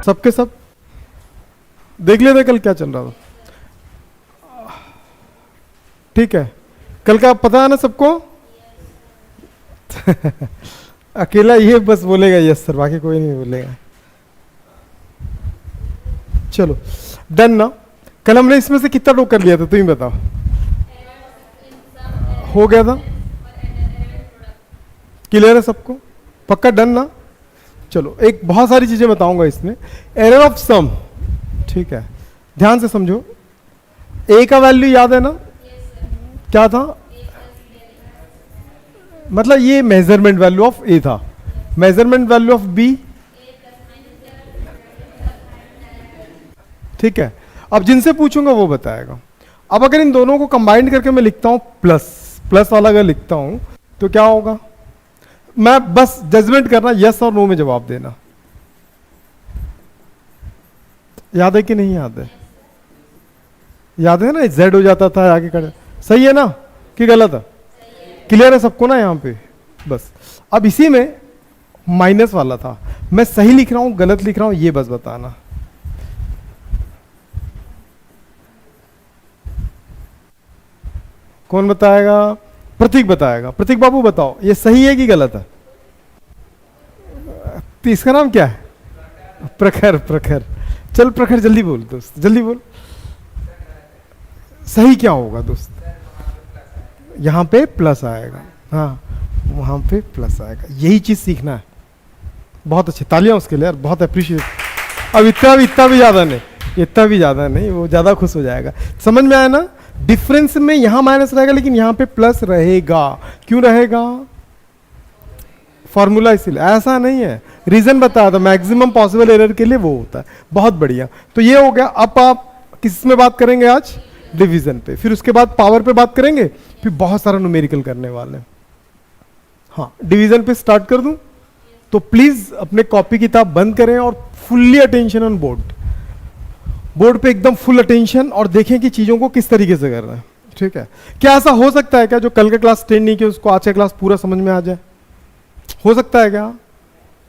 सबके सब देख लेते कल क्या चल रहा था। ठीक है, कल का पता है ना सबको? अकेला ये बस बोलेगा यस सर, बाकी कोई नहीं बोलेगा। चलो डन ना। कल हमने इसमें से कितना ड्रॉ कर लिया था, तुम ही बताओ। हो गया था, क्लियर है सबको? पक्का डन ना? चलो एक बहुत सारी चीजें बताऊंगा इसमें। एरर ऑफ सम, ठीक है, ध्यान से समझो। ए का वैल्यू याद है ना? क्या था? मतलब ये मेजरमेंट वैल्यू ऑफ ए था, मेजरमेंट वैल्यू ऑफ बी, ठीक है। अब जिनसे पूछूंगा वो बताएगा। अब अगर इन दोनों को कंबाइंड करके मैं लिखता हूं प्लस, प्लस वाला अगर लिखता हूं तो क्या होगा? मैं बस जजमेंट करना, यस और नो में जवाब देना। याद है कि नहीं याद है? याद है ना, जेड हो जाता था आगे कर। सही है ना कि गलत है? क्लियर है सबको ना यहाँ पे? बस अब इसी में माइनस वाला था, मैं सही लिख रहा हूं गलत लिख रहा हूं ये बस बताना। कौन बताएगा? प्रतीक बताएगा। प्रतीक बाबू बताओ ये सही है कि गलत है? तो इसका नाम क्या है? प्रखर। प्रखर, चल प्रखर जल्दी बोल दोस्त, जल्दी बोल। सही क्या होगा दोस्त? यहां पे प्लस आएगा, हाँ वहां पे प्लस आएगा, यही चीज सीखना है। बहुत अच्छे, तालियां उसके लिए यार, बहुत अप्रिशिएट। अब इतना भी ज्यादा नहीं, इतना भी ज्यादा नहीं, वो ज्यादा खुश हो जाएगा। समझ में आया ना? डिफरेंस में यहां माइनस रहेगा लेकिन यहां पे प्लस रहेगा। क्यों रहेगा? फॉर्मूला इसलिए, ऐसा नहीं है, रीजन बताया था, मैक्सिमम पॉसिबल एरर के लिए वो होता है। बहुत बढ़िया, तो ये हो गया। अब आप किस में बात करेंगे आज? डिवीजन पे, फिर उसके बाद पावर पे बात करेंगे, फिर बहुत सारा न्यूमेरिकल करने वाले हैं। हाँ, डिवीजन पे स्टार्ट कर दूं? तो प्लीज अपने कॉपी किताब बंद करें और fully attention on board, board पे एकदम फुल अटेंशन, और देखें कि चीजों को किस तरीके से कर रहे हैं। ठीक है, क्या ऐसा हो सकता है क्या जो कल का क्लास अटेंड नहीं किया उसको आज का क्लास पूरा समझ में आ जाए? हो सकता है क्या?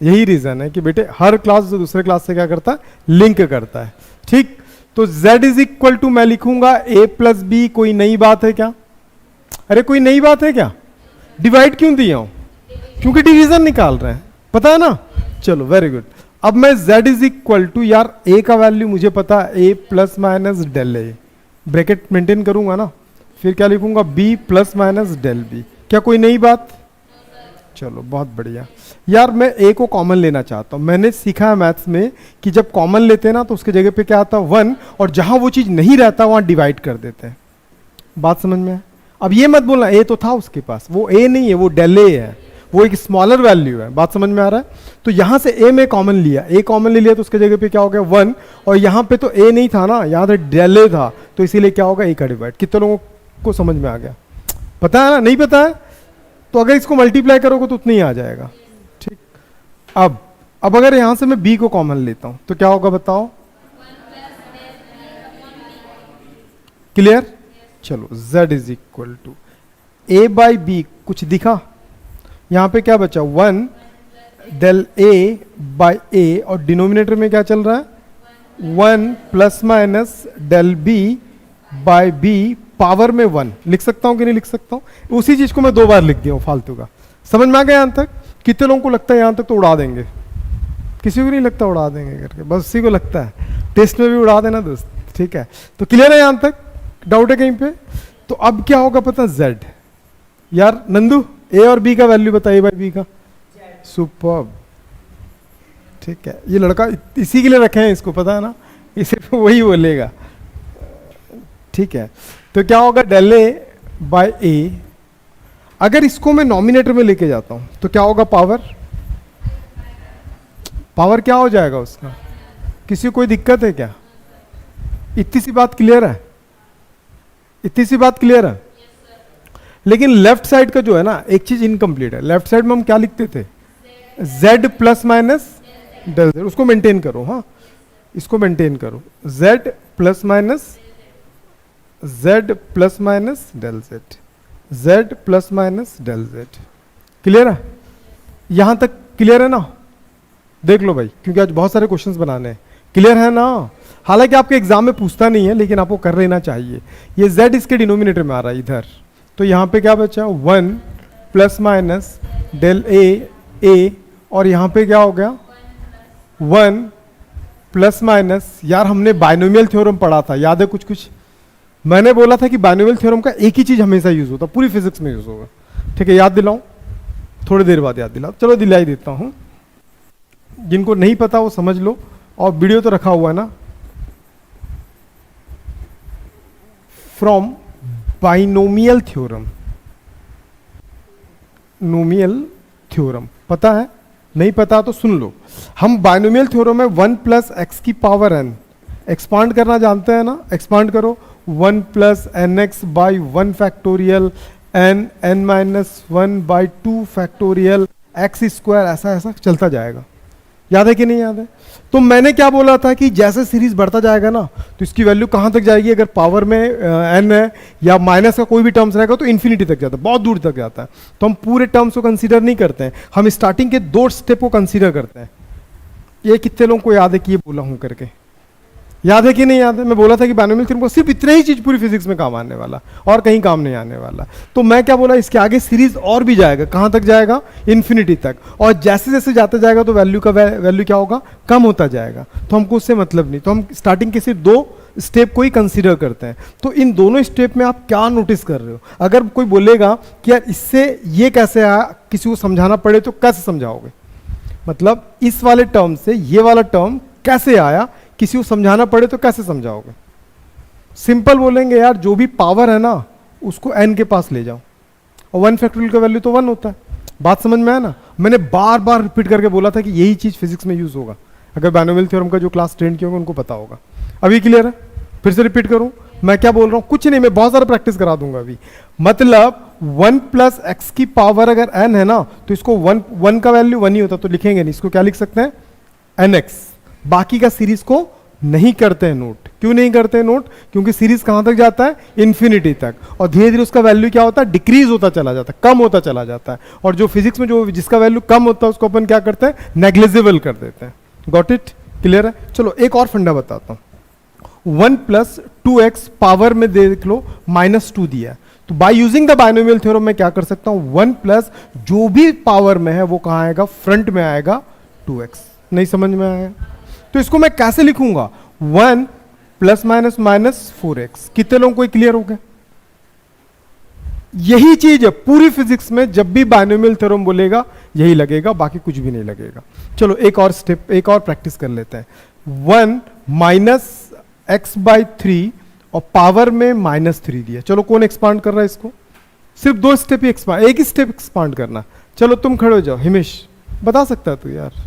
यही रीजन है कि बेटे हर क्लास जो दूसरे क्लास से क्या करता है, लिंक करता है। ठीक, तो z इज इक्वल टू मैं लिखूंगा a प्लस बी। कोई नई बात है क्या? अरे कोई नई बात है क्या? डिवाइड क्यों दिया हूं? क्योंकि डिवीजन निकाल रहे हैं, पता है ना? चलो वेरी गुड। अब मैं z इज इक्वल टू, यार a का वैल्यू मुझे पता है, a plus minus del a, bracket maintain करूंगा ना, फिर क्या लिखूंगा? b plus minus del b। क्या कोई नई बात? चलो बहुत बढ़िया। यार मैं a को कॉमन लेना चाहता हूं। मैंने सीखा है मैथ्स में कि जब कॉमन लेते हैं ना तो उसके जगह पे क्या आता है? 1, और जहां वो चीज नहीं रहता वहां डिवाइड कर देते हैं। बात समझ में है? अब ये मत बोलना a तो था उसके पास, वो a नहीं है, वो डेल a है, वो एक स्मॉलर वैल्यू है। बात समझ में आ रहा है? तो यहां से a में कॉमन लिया, a कॉमन ले लिया तो उसके जगह पे क्या हो गया? 1, और यहां पे तो a नहीं था ना, यहां तो डेल a था, तो इसीलिए क्या होगा? a का डिवाइड। कितने लोगों को समझ में आ गया? पता है ना? नहीं पता है तो अगर इसको मल्टीप्लाई करोगे तो उतना ही आ जाएगा। ठीक, अब अगर यहां से मैं b को कॉमन लेता हूं तो क्या होगा बताओ? क्लियर? चलो z is equal to a by B. कुछ दिखा? यहां पे क्या बचा? 1 डेल a बाई a, और डिनोमिनेटर में क्या चल रहा है? 1 plus minus del b by b, power में 1। लिख सकता हूं कि नहीं लिख सकता हूं? उसी चीज को मैं 2 बार लिख दिया हूं फालतू का। समझ में आ गया यहां तक? कितने लोगों को लगता है यहां तक तो उड़ा देंगे? किसी को नहीं लगता उड़ा देंगे करके? बस उसी को लगता है, टेस्ट में भी उड़ा देना दोस्त। ठीक है, तो क्लियर है यहां तक? डाउट है कहीं पे? तो अब क्या होगा पता? z। यार नंदू a और b का वैल्यू बताइए भाई, b का। सुपर्ब। ठीक है, ये लड़का इसी के लिए रखे हैं इसको, पता है ना? इसे वही बोलेगा। ठीक है, तो क्या होगा? Del a by a। अगर इसको मैं नॉमिनेटर में लेके जाता हूं तो क्या होगा? पावर क्या हो जाएगा उसका? किसी को कोई दिक्कत है क्या? इतनी सी बात क्लियर है? इतनी सी बात क्लियर है? लेकिन लेफ्ट साइड का जो है ना, एक चीज इनकम्प्लीट है। लेफ्ट साइड में हम क्या लिखते थे? z plus minus del z। उसको मेंटेन करो, हाँ इसको मेंटेन करो। z plus minus del z, z plus minus del z। Clear है? यहां तक क्लियर है ना? देख लो भाई, क्योंकि आज बहुत सारे क्वेश्चंस बनाने हैं। क्लियर है ना? हालांकि आपके एग्जाम में पूछता नहीं है, लेकिन आपको कर लेना चाहिए। ये z इसके डिनोमिनेटर में आ रहा है इधर, तो यहाँ पे क्या बचा 1 प्लस माइनस डेल ए, और यहाँ पे क्या हो गया 1 प्लस माइनस, यार हमने बाइनोमियल थ्योरम पढ़ा था, याद है कुछ? मैंने बोला था कि बाइनोमियल थ्योरम का एक ही चीज हमेशा यूज होता, पूरी फिजिक्स में यूज होगा। ठीक है, याद दिलाऊं? थोड़ी देर बाद याद दिलाओ, चलो दिला ही देता हूं। जिनको नहीं पता वो समझ लो, और वीडियो तो रखा हुआ है ना। फ्रॉम बाइनोमियल थ्योरम, नोमियल थ्योरम पता है? नहीं पता तो सुन लो। हम बाइनोमियल थ्योरम में 1 प्लस एक्स की पावर n एक्सपांड करना जानते हैं ना? एक्सपांड करो, 1 plus N X by 1 factorial n minus 1 by 2 factorial X square, ऐसा ऐसा चलता जाएगा। याद है कि नहीं याद है? तो मैंने क्या बोला था कि जैसे सीरीज बढ़ता जाएगा ना, तो इसकी वैल्यू कहां तक जाएगी? अगर पावर में n है या माइनस का कोई भी टर्म्स रहेगा तो इन्फिनिटी तक जाता है, बहुत दूर तक जाता है। तो हम पूरे टर्म्स को कंसीडर नहीं करते हैं, हम स्टार्टिंग के 2 स्टेप को कंसीडर करते हैं। ये कितने लोगों को याद है कि ये बोला हूं करके? याद है कि नहीं याद है? मैं बोला था कि बाइनोमियल थ्योरम को सिर्फ इतना ही चीज पूरी फिजिक्स में काम आने वाला, और कहीं काम नहीं आने वाला। तो मैं क्या बोला, इसके आगे सीरीज और भी जाएगा, कहां तक जाएगा? इन्फिनिटी तक। और जैसे जैसे जाता जाएगा तो वैल्यू क्या होगा? कम होता जाएगा। तो हमको उससे मतलब नहीं, तो हम स्टार्टिंग के सिर्फ 2 स्टेप को ही कंसीडर करते हैं। तो इन दोनों स्टेप में आप क्या नोटिस कर रहे हो? अगर कोई बोलेगा कि यार इससे ये कैसे आया, किसी को समझाना पड़े तो कैसे समझाओगे? मतलब इस वाले टर्म से ये वाला टर्म कैसे आया, किसी को समझाना पड़े तो कैसे समझाओगे? सिंपल बोलेंगे यार, जो भी पावर है ना उसको n के पास ले जाओ, और 1 फैक्टोरियल का वैल्यू तो 1 होता है। बात समझ में आया ना? मैंने बार बार रिपीट करके बोला था कि यही चीज फिजिक्स में यूज होगा। अगर बाइनोमियल थ्योरम का जो क्लास 10 की होगा उनको पता होगा। अभी क्लियर है? फिर से रिपीट करूं, मैं क्या बोल रहा हूं? कुछ नहीं, मैं बहुत सारा प्रैक्टिस करा दूंगा अभी। मतलब 1 प्लस एक्स की पावर अगर n है ना, तो इसको 1 का वैल्यू 1 ही होता, तो लिखेंगे नहीं, इसको क्या लिख सकते हैं? nx। बाकी का सीरीज को नहीं करते हैं नोट। क्यों नहीं करते हैं नोट? क्योंकि सीरीज कहां तक जाता है? इन्फिनिटी तक, और धीरे धीरे उसका वैल्यू क्या होता है? डिक्रीज होता चला जाता है, कम होता चला जाता है। और जो फिजिक्स में जो जिसका वैल्यू कम होता है उसको अपन क्या करते हैं? नेग्लिजिबल कर देते हैं। Got it? क्लियर है? चलो एक और फंडा बताता हूं। 1 प्लस 2x पावर में देख लो -2 दिया है, तो by using the binomial theorem में क्या कर सकता हूं? 1 प्लस जो भी पावर में है वो कहां आएगा? फ्रंट में आएगा 2x। नहीं समझ में आया? तो इसको मैं कैसे लिखूंगा? 1 प्लस माइनस माइनस 4x। कितने लोगों को क्लियर हो गया? यही चीज है पूरी फिजिक्स में, जब भी बाइनोमियल थ्योरम बोलेगा यही लगेगा, बाकी कुछ भी नहीं लगेगा। चलो एक और स्टेप, एक और प्रैक्टिस कर लेते हैं। 1 माइनस एक्स बाई 3 और पावर में -3 दिया। चलो कौन एक्सपांड कर रहा है इसको? सिर्फ 2 स्टेप ही एक्सपांड, एक ही स्टेप एक्सपांड करना। चलो तुम खड़े हो जाओ, हिमेश बता सकता है तू? यार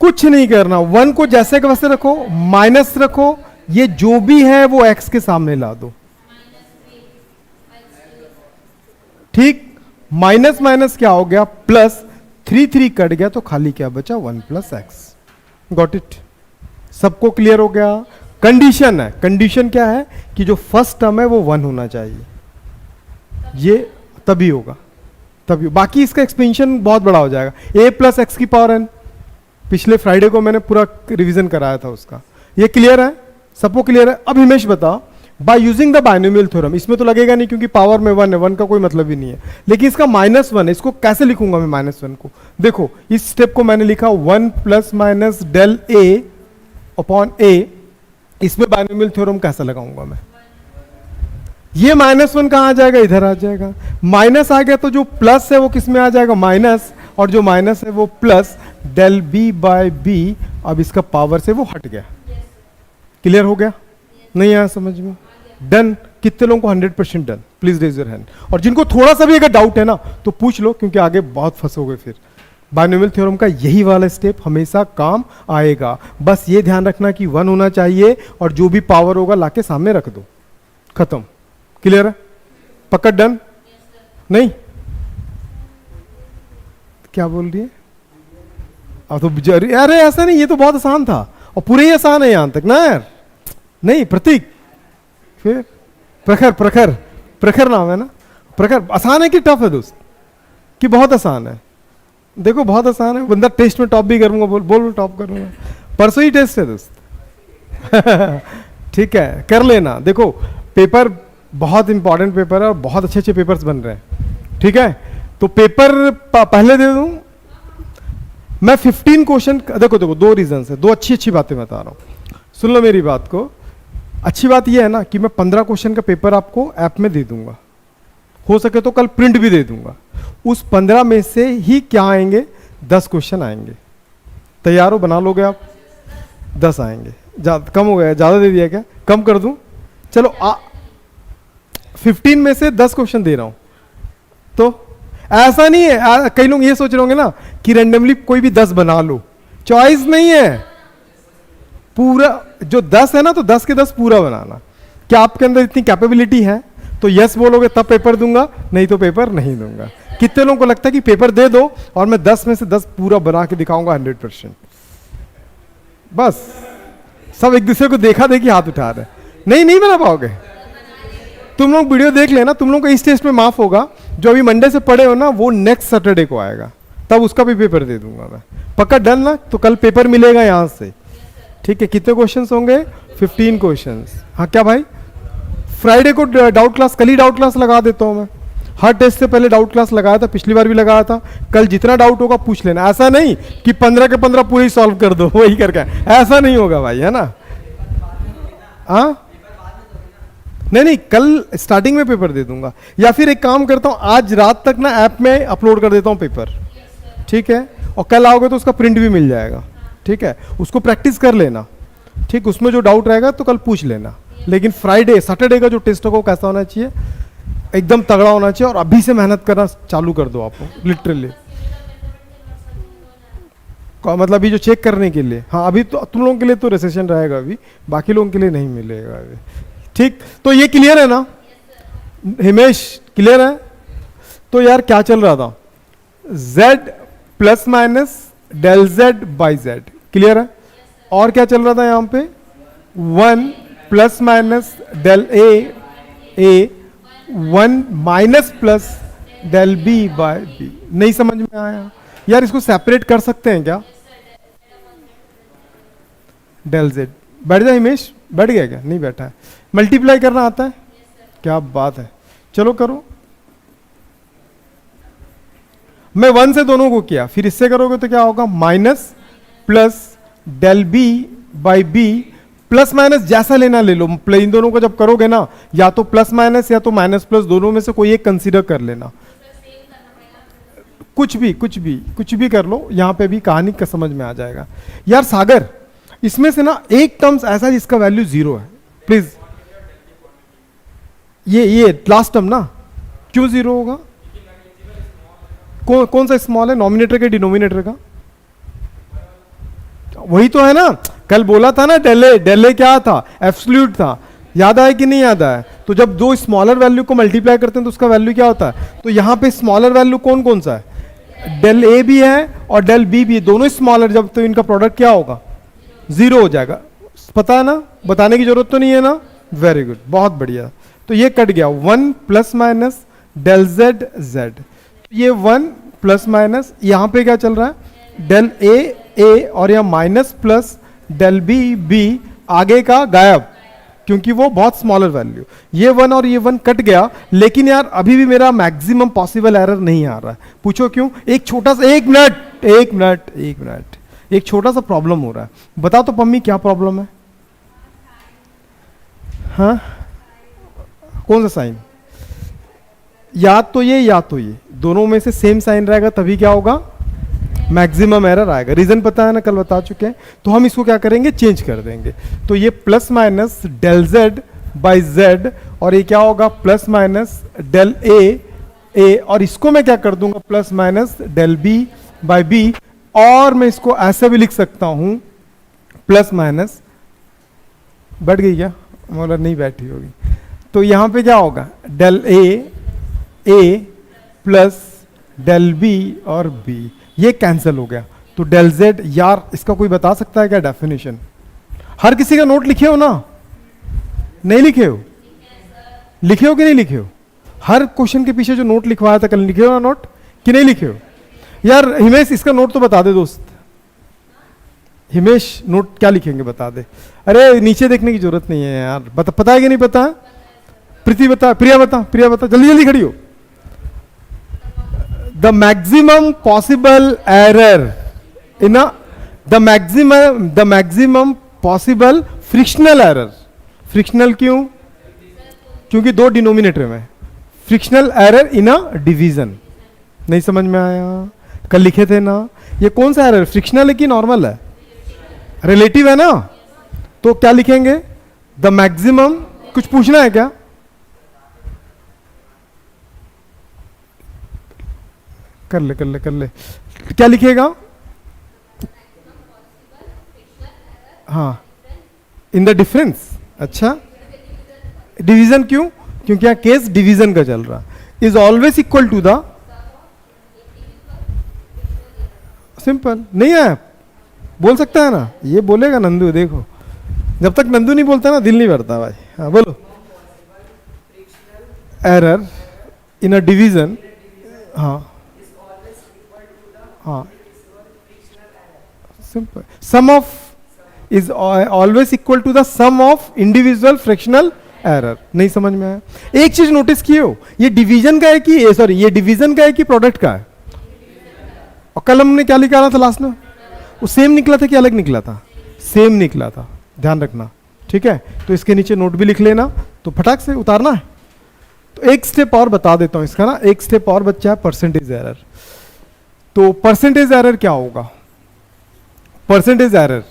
कुछ नहीं करना, 1 को जैसे के वैसे रखो, माइनस रखो, ये जो भी है वो x के सामने ला दो। ठीक, माइनस माइनस क्या हो गया? प्लस, 3 कट गया तो खाली क्या बचा? 1 प्लस एक्स। Got it? सबको क्लियर हो गया? कंडीशन है, कंडीशन क्या है कि जो फर्स्ट टर्म है वो 1 होना चाहिए, ये तभी होगा, तभी। बाकी इसका एक्सपेंशन बहुत बड़ा हो जाएगा। a प्लस एक्स की पावर n, पिछले फ्राइडे को मैंने पूरा रिवीजन कराया था उसका। ये क्लियर है? सबको क्लियर है? अब हिमेश बता, by using the binomial theorem, इसमें तो लगेगा नहीं क्योंकि पावर में 1 है, 1 का कोई मतलब ही नहीं है, लेकिन इसका -1 है, इसको कैसे लिखूंगा मैं -1 को? देखो इस स्टेप को मैंने लिखा 1 plus minus del a upon a। इसमें बाइनोमियल थ्योरम कैसे लगाऊंगा मैं? ये -1 कहां आ जाएगा? इधर आ जाएगा। माइनस आ गया तो जो प्लस है वो किस में आ जाएगा? माइनस, और जो माइनस है वो plus del b by b। अब इसका पावर से वो हट गया। क्लियर हो गया? नहीं आया समझ में? डन? कितने लोगों को 100% done? Please raise your hand. और जिनको थोड़ा सा भी अगर डाउट है ना तो पूछ लो, क्योंकि आगे बहुत फंसोगे फिर। बाइनोमियल थ्योरम का यही वाला स्टेप हमेशा काम आएगा। बस ये ध्यान रखना कि 1 होना चाहिए, और जो भी पावर होगा लाके सामने रख दो, खत्म। क्लियर है? पक्का डन? नहीं? क्या बोल रही है? अब तो अरे ऐसा नहीं, ये तो बहुत आसान था, और पूरे ही आसान है यहां तक ना यार। नहीं प्रतीक, फिर प्रखर, प्रखर, प्रखर नाम है ना? प्रखर आसान है कि टफ है दोस्त? कि बहुत आसान है? देखो बहुत आसान है, बंदा टेस्ट में टॉप भी करूंगा, बोल टॉप करूंगा। परसों ही टेस्ट है दोस्त। ठीक है, कर लेना। देखो पेपर बहुत इंपॉर्टेंट पेपर है और बहुत अच्छे अच्छे पेपर्स बन रहे हैं। ठीक है, तो पेपर पहले दे दूं मैं 15 क्वेश्चन। देखो देखो, दो रीजन है, दो अच्छी अच्छी बातें बता रहा हूं, सुन लो मेरी बात को। अच्छी बात यह है ना कि मैं 15 क्वेश्चन का पेपर आपको ऐप में दे दूंगा, हो सके तो कल प्रिंट भी दे दूंगा। उस 15 में से ही क्या आएंगे, 10 क्वेश्चन आएंगे। तैयार हो, बना लोगे आप? 10 आएंगे। कम हो गया, ज्यादा दे दिया क्या? कम कर दूं? चलो 15 में से 10 क्वेश्चन दे रहा हूं। तो ऐसा नहीं है, कई लोग ये सोच रहे होंगे ना कि रैंडमली कोई भी 10 बना लो, चॉइस नहीं है। पूरा जो 10 है ना, तो 10 के 10 पूरा बनाना। क्या आपके अंदर इतनी कैपेबिलिटी है? तो यस बोलोगे तब पेपर दूंगा, नहीं तो पेपर नहीं दूंगा। कितने लोगों को लगता है कि पेपर दे दो और मैं 10 में से 10 पूरा बना के दिखाऊंगा 100%? बस सब एक दूसरे को देखा देखी हाथ उठा रहे। नहीं, नहीं बना पाओगे। तुम लोग वीडियो देख लेना, तुम लोग को इस टेस्ट में माफ होगा। जो अभी मंडे से पढ़े हो ना, वो नेक्स्ट सैटरडे को आएगा, तब उसका भी पेपर दे दूंगा मैं। पक्का डन ना? तो कल पेपर मिलेगा यहां से। ठीक है, कितने क्वेश्चंस होंगे? 15 क्वेश्चंस। हाँ क्या भाई, फ्राइडे को डाउट क्लास, कल ही डाउट क्लास लगा देता हूं मैं। हर टेस्ट से पहले डाउट क्लास लगाया था, पिछली बार भी लगाया था। कल जितना डाउट होगा पूछ लेना। ऐसा नहीं कि 15 के 15 पूरे ही सॉल्व कर दो वही करके, ऐसा नहीं होगा भाई, है ना? हाँ नहीं नहीं, कल स्टार्टिंग में पेपर दे दूंगा, या फिर एक काम करता हूं, आज रात तक ना ऐप में अपलोड कर देता हूं पेपर। ठीक है, और कल आओगे तो उसका प्रिंट भी मिल जाएगा। ठीक है, उसको प्रैक्टिस कर लेना। ठीक, उसमें जो डाउट रहेगा तो कल पूछ लेना। लेकिन फ्राइडे सैटरडे का जो टेस्ट होगा वो कैसा होना चाहिए? एकदम तगड़ा होना चाहिए। और अभी से मेहनत करना चालू कर दो आप, लिटरली। मतलब अभी जो चेक करने के लिए, हाँ अभी तो तुम लोगों के लिए तो रिसेशन रहेगा, अभी बाकी लोगों के लिए नहीं मिलेगा अभी। ठीक, तो ये क्लियर है ना? हिमेश क्लियर है? तो यार क्या चल रहा था? z plus minus del z by z, clear है? और क्या चल रहा था यहां पे? 1 plus minus del a 1 minus plus del b by b। नहीं समझ में आया यार? इसको सेपरेट कर सकते हैं क्या? डेल z बैठ जाए हिमेश, बैठ गया क्या? नहीं बैठा है। मल्टीप्लाई करना आता है? क्या बात है, चलो करो। मैं 1 से दोनों को किया, फिर इससे करोगे तो क्या होगा? Minus plus del B by B. Plus minus जैसा लेना ले लो, इन दोनों को जब करोगे ना, या तो प्लस माइनस या तो माइनस प्लस, दोनों में से कोई एक कंसीडर कर लेना। कुछ भी कर लो, यहां पे भी कहानी का समझ में आ जाएगा। यार सागर, इसमें से ना एक टर्म्स ऐसा है जिसका वैल्यू 0 है, प्लीज। ये लास्ट टर्म ना, क्यों 0 होगा? कौन सा स्मॉल है, नॉमिनेटर के डिनोमिनेटर का? वही तो है ना, कल बोला था ना, डेले क्या था? एब्सोल्यूट था। याद आया कि नहीं याद आया? तो जब दो स्मॉलर वैल्यू को मल्टीप्लाई करते हैं तो उसका वैल्यू क्या होता है? तो यहां पे स्मॉलर वैल्यू कौन सा है? डेल ए भी है और डेल बी भी है, दोनों स्मॉलर। जब तो इनका प्रोडक्ट क्या होगा? 0 हो जाएगा। पता है ना, बताने की जरूरत तो नहीं है ना? वेरी गुड, बहुत बढ़िया। तो ये कट गया, 1 plus minus del Z Z. ये 1 प्लस माइनस, यहां पे क्या चल रहा है? डेल ए और यहां minus plus del B B, आगे का गायब, क्योंकि वो बहुत स्मॉलर वैल्यू। ये 1 और ये 1 कट गया, लेकिन यार अभी भी मेरा मैक्सिमम पॉसिबल एरर नहीं आ रहा है। पूछो क्यों? एक छोटा सा, एक मिनट, एक छोटा सा प्रॉब्लम हो रहा है। बता तो पम्मी, क्या प्रॉब्लम है? हाँ, कौन सा साइन? या तो ये, दोनों में से सेम साइन रहेगा तभी क्या होगा? मैक्सिमम एरर आएगा। रीजन पता है ना, कल बता चुके हैं। तो हम इसको क्या करेंगे? चेंज कर देंगे। तो ये plus minus del Z by Z, और ये क्या होगा? प्लस माइनस डेल ए, और इसको मैं क्या कर दूंगा? Plus minus del B by B. और मैं इसको ऐसे भी लिख सकता हूं, प्लस माइनस, बैठ गई क्या? बोला नहीं बैठी होगी। तो यहां पे क्या होगा? Del A plus del B और बी, ये कैंसिल हो गया। तो डेल जेड, यार इसका कोई बता सकता है क्या डेफिनेशन? हर किसी का नोट लिखे हो ना? नहीं लिखे हो? लिखे हो कि नहीं लिखे हो? हर क्वेश्चन के पीछे जो नोट लिखवाया था कल, लिखे हो ना नोट कि नहीं लिखे हो? यार हिमेश, इसका नोट तो बता दे दोस्त। हिमेश नोट क्या लिखेंगे बता दे। अरे नीचे देखने की जरूरत नहीं है यार, बता, पता है कि नहीं पता है? प्रीति बता, प्रिया बता, प्रिया बता, जल्दी जल्दी खड़ी हो। The maximum possible error in a the maximum possible frictional error. Frictional क्यों? क्योंकि दो डिनोमिनेटर में। Frictional error in a division. नहीं समझ में आया? कल लिखे थे ना। ये कौन सा एरर, फ्रिक्शनल है कि नॉर्मल है? रिलेटिव है ना। तो क्या लिखेंगे? द मैक्सिमम, कुछ पूछना है क्या? कर ले कर ले कर ले। क्या लिखेगा? हाँ, इन द डिफरेंस। अच्छा, डिवीजन क्यों? क्योंकि यहां केस डिवीजन का चल रहा। Is always equal to the, simple नहीं है, बोल सकता है ना, ये बोलेगा नंदू, देखो जब तक नंदू नहीं बोलता ना दिल नहीं भरता भाई। हाँ बोलो। Error in a division. हाँ हाँ, simple. Sum of is always equal to the sum of individual fractional error. नहीं समझ में आया? एक चीज नोटिस किए हो, ये डिवीजन का है कि सॉरी ये डिवीजन का है कि प्रोडक्ट का है? और कल हमने क्या निकाला था लास्ट में? वो सेम निकला था कि अलग निकला था? सेम निकला था, ध्यान रखना। ठीक है, तो इसके नीचे नोट भी लिख लेना, तो फटाक से उतारना है। तो एक स्टेप और बता देता हूं इसका ना, एक स्टेप और बच्चा है परसेंटेज एरर। तो परसेंटेज एरर क्या होगा? Percentage error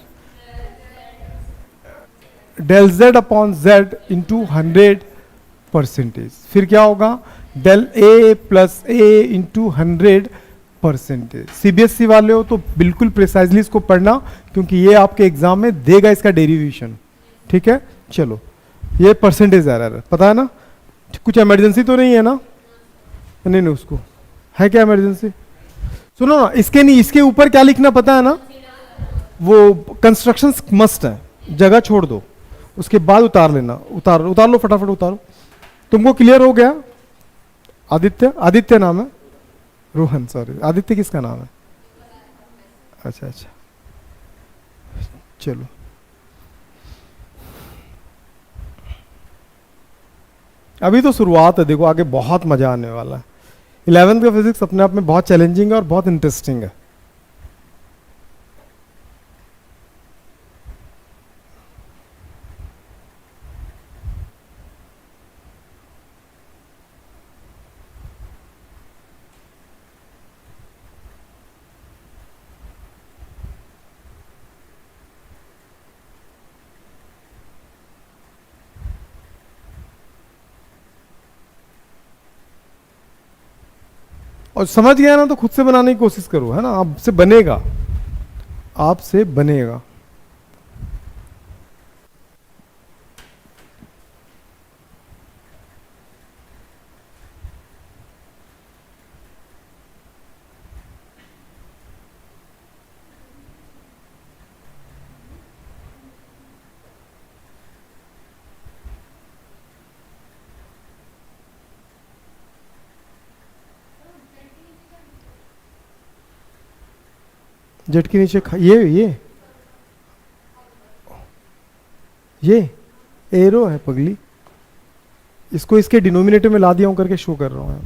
del Z upon Z into 100%। फिर क्या होगा? Del A plus A into 100%। CBSE वाले हो तो बिल्कुल प्रिसाइजली इसको पढ़ना, क्योंकि ये आपके एग्जाम में देगा इसका डेरिवेशन। ठीक है, चलो ये परसेंटेज एरर है, पता है ना? कुछ इमरजेंसी तो नहीं है ना? नहीं नहीं, उसको है क्या इमरजेंसी? सुनो ना, इसके नहीं, इसके ऊपर क्या लिखना पता है ना? वो कंस्ट्रक्शन मस्ट है, जगह छोड़ दो, उसके बाद उतार लेना। उतार उतार लो, फटाफट उतारो। तुमको क्लियर हो गया? आदित्य, आदित्य नाम है? रोहन, सॉरी, आदित्य किसका नाम है? अच्छा अच्छा, चलो। अभी तो शुरुआत है, देखो आगे बहुत मजा आने वाला है। 11th का फिजिक्स अपने आप में बहुत चैलेंजिंग है और बहुत इंटरेस्टिंग है। और समझ गया ना तो खुद से बनाने की कोशिश करो, है ना? आपसे बनेगा, आपसे बनेगा। जेट के नीचे ये एरो है पगली, इसको इसके डिनोमिनेटर में ला दिया हूं करके शो कर रहा हूं।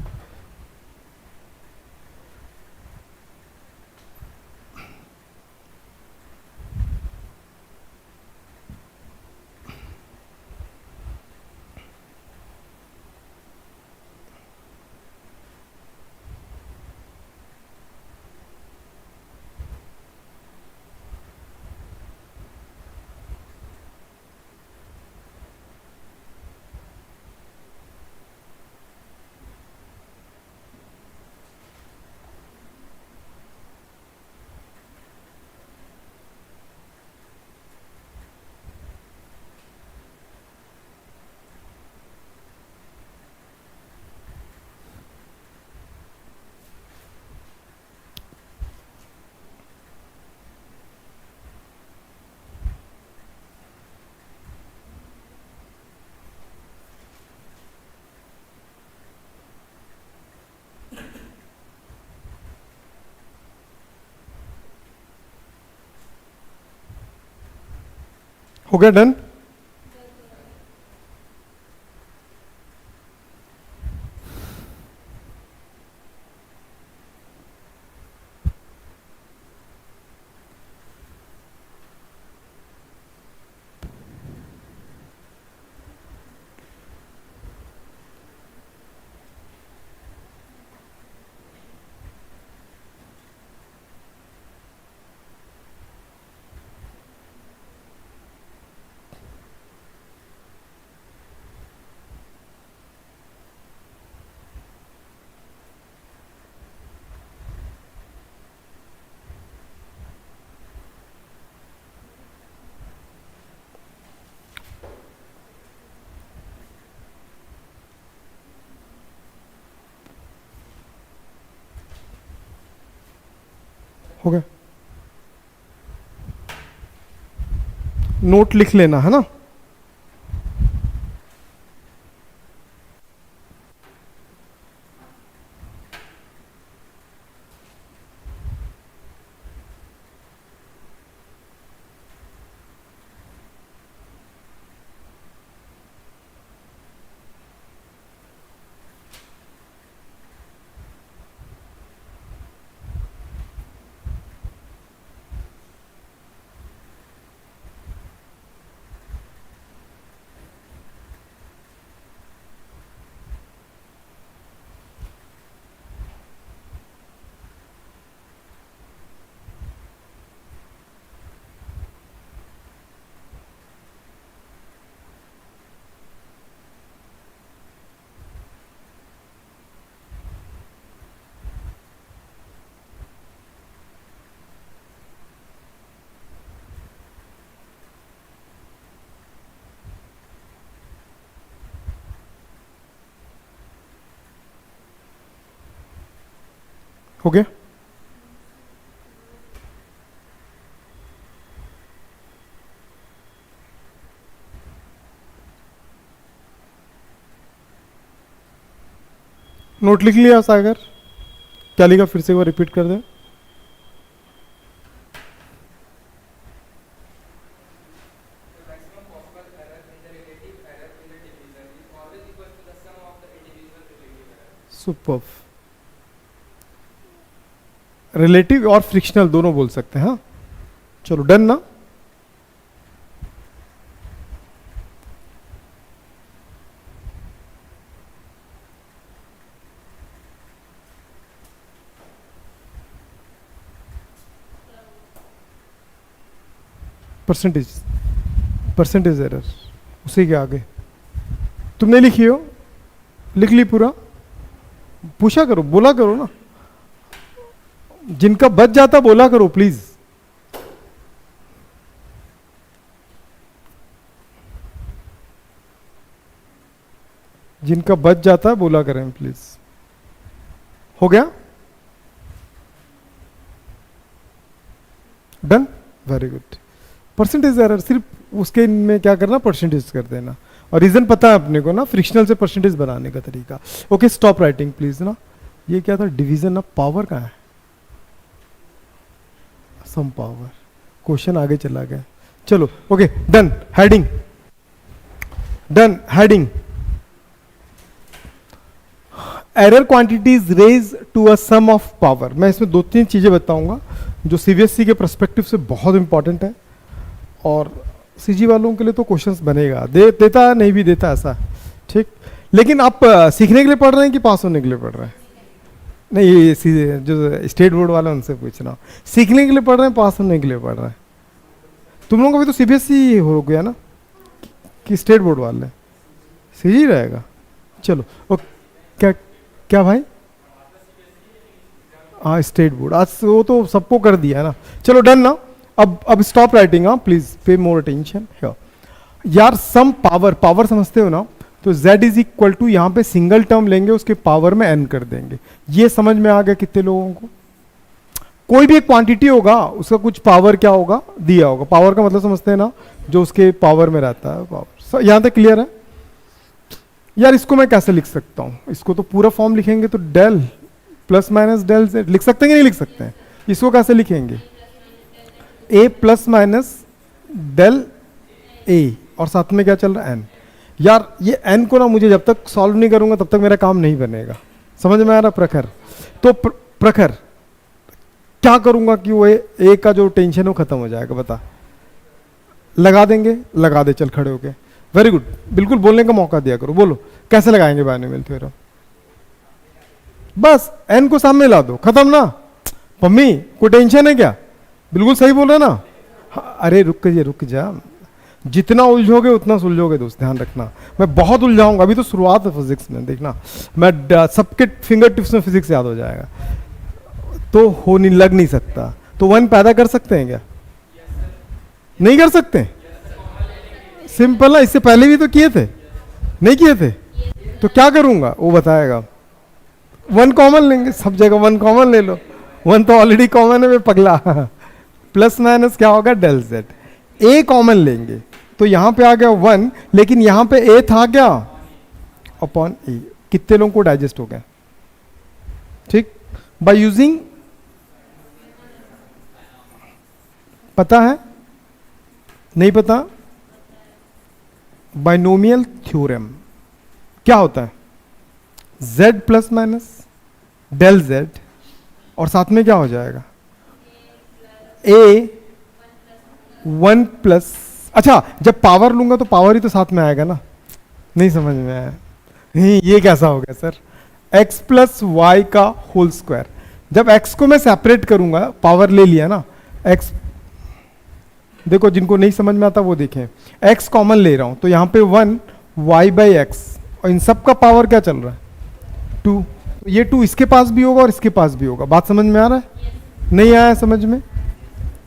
हो गया डन? हो गया? नोट लिख लेना है ना? हो गया? नोट लिख लिया सागर? क्या लिखा फिर से एक बार रिपीट कर दे। सुपर। रिलेटिव और फ्रिक्शनल दोनों बोल सकते हैं। हाँ चलो डन ना? परसेंटेज, परसेंटेज एरर उसी के आगे तुमने लिखी हो, लिख ली पूरा? पूछा करो, बोला करो ना, जिनका बच जाता बोला करो प्लीज। जिनका बच जाता है बोला करें प्लीज। हो गया? Done? Very good. Percentage error सिर्फ उसके में क्या करना, परसेंटेज कर देना, और रीजन पता है अपने को ना, फ्रिक्शनल से परसेंटेज बनाने का तरीका। ओके स्टॉप राइटिंग प्लीज ना। ये क्या था, डिवीजन ना, पावर कहाँ है? Some power. क्वेश्चन आगे चला गया। चलो okay done. Heading done. Heading error quantities raise to a sum of power. मैं इसमें 2-3 चीजें बताऊंगा जो सीबीएसई के पर्सपेक्टिव से बहुत इंपॉर्टेंट है, और सीजी वालों के लिए तो क्वेश्चंस बनेगा, देता नहीं भी देता ऐसा, ठीक। लेकिन आप सीखने के लिए पढ़ रहे हैं कि पास होने के लिए पढ़ रहे हैं? नहीं, ये जो स्टेट बोर्ड वाले उनसे पूछ रहा हूँ, सीखने के लिए पढ़ रहे हैं पास होने के लिए पढ़ रहे हैं? तुम लोगों का भी तो सीबीएसई हो गया ना, कि स्टेट बोर्ड वाले? सीजी रहेगा। चलो क्या क्या भाई? हाँ स्टेट बोर्ड, आज वो तो सबको कर दिया है ना। चलो डन ना। अब स्टॉप राइटिंग, हाँ प्लीज पे मोर अटेंशन यार। सम पावर, पावर समझते हो ना, तो z इज इक्वल टू, यहाँ पे सिंगल टर्म लेंगे उसके पावर में n कर देंगे। ये समझ में आ गया कितने लोगों को? कोई भी एक क्वांटिटी होगा उसका कुछ पावर क्या होगा, दिया होगा। पावर का मतलब समझते हैं ना, जो उसके पावर में रहता है पावर। यहाँ तक क्लियर है यार? इसको मैं कैसे लिख सकता हूँ? इसको तो पूरा फॉर्म लिखेंगे तो del plus minus del z लिख सकते हैं कि नहीं लिख सकते हैं? इसको कैसे लिखेंगे? a plus minus del A और साथ में क्या चल रहा है एन। यार ये एन को ना मुझे जब तक सॉल्व नहीं करूंगा तब तक मेरा काम नहीं बनेगा। समझ में आ रहा प्रखर? तो प्रखर क्या करूंगा कि वो ए का जो टेंशन है वो खत्म हो जाएगा। बता, लगा देंगे? लगा दे, चल खड़े होके। वेरी गुड, बिल्कुल बोलने का मौका दिया करो। बोलो कैसे लगाएंगे बायनोमियल थ्योरम? बस एन को सामने ला दो, खत्म ना। मम्मी कोई टेंशन है क्या? बिल्कुल सही बोल रहे ना। अरे रुक जा, जितना उलझोगे उतना सुलझोगे दोस्त, ध्यान रखना। मैं बहुत उलझाऊंगा, अभी तो शुरुआत है फिजिक्स में, देखना मैं सबके फिंगर टिप्स में फिजिक्स याद हो जाएगा। तो हो नहीं, लग नहीं सकता। तो वन पैदा कर सकते हैं क्या? नहीं कर सकते? सिंपल है, इससे पहले भी तो किए थे, नहीं किए थे? तो क्या करूंगा वो बताएगा। वन कॉमन लेंगे, सब जगह वन कॉमन ले लो। वन तो ऑलरेडी कॉमन है वे पगला। प्लस माइनस क्या होगा? Del Z. ए कॉमन लेंगे तो यहां पे आ गया वन, लेकिन यहां पे ए था क्या? अपॉन ए। कितने लोगों को डाइजेस्ट हो गया? ठीक, बाय यूजिंग, पता है? नहीं पता? बाइनोमियल थ्योरम क्या होता है? z plus minus del z और साथ में क्या हो जाएगा? a वन प्लस, अच्छा जब पावर लूंगा तो पावर ही तो साथ में आएगा ना। नहीं समझ में आया? नहीं, ये कैसा हो गया सर? x प्लस वाई का होल स्क्वायर। जब x को मैं सेपरेट करूंगा, पावर ले लिया ना, x, देखो जिनको नहीं समझ में आता वो देखें, x कॉमन ले रहा हूं तो यहां पे वन y बाई एक्स, और इन सब का पावर क्या चल रहा है? टू। ये टू इसके पास भी होगा और इसके पास भी होगा। बात समझ में आ रहा है? नहीं आया समझ में?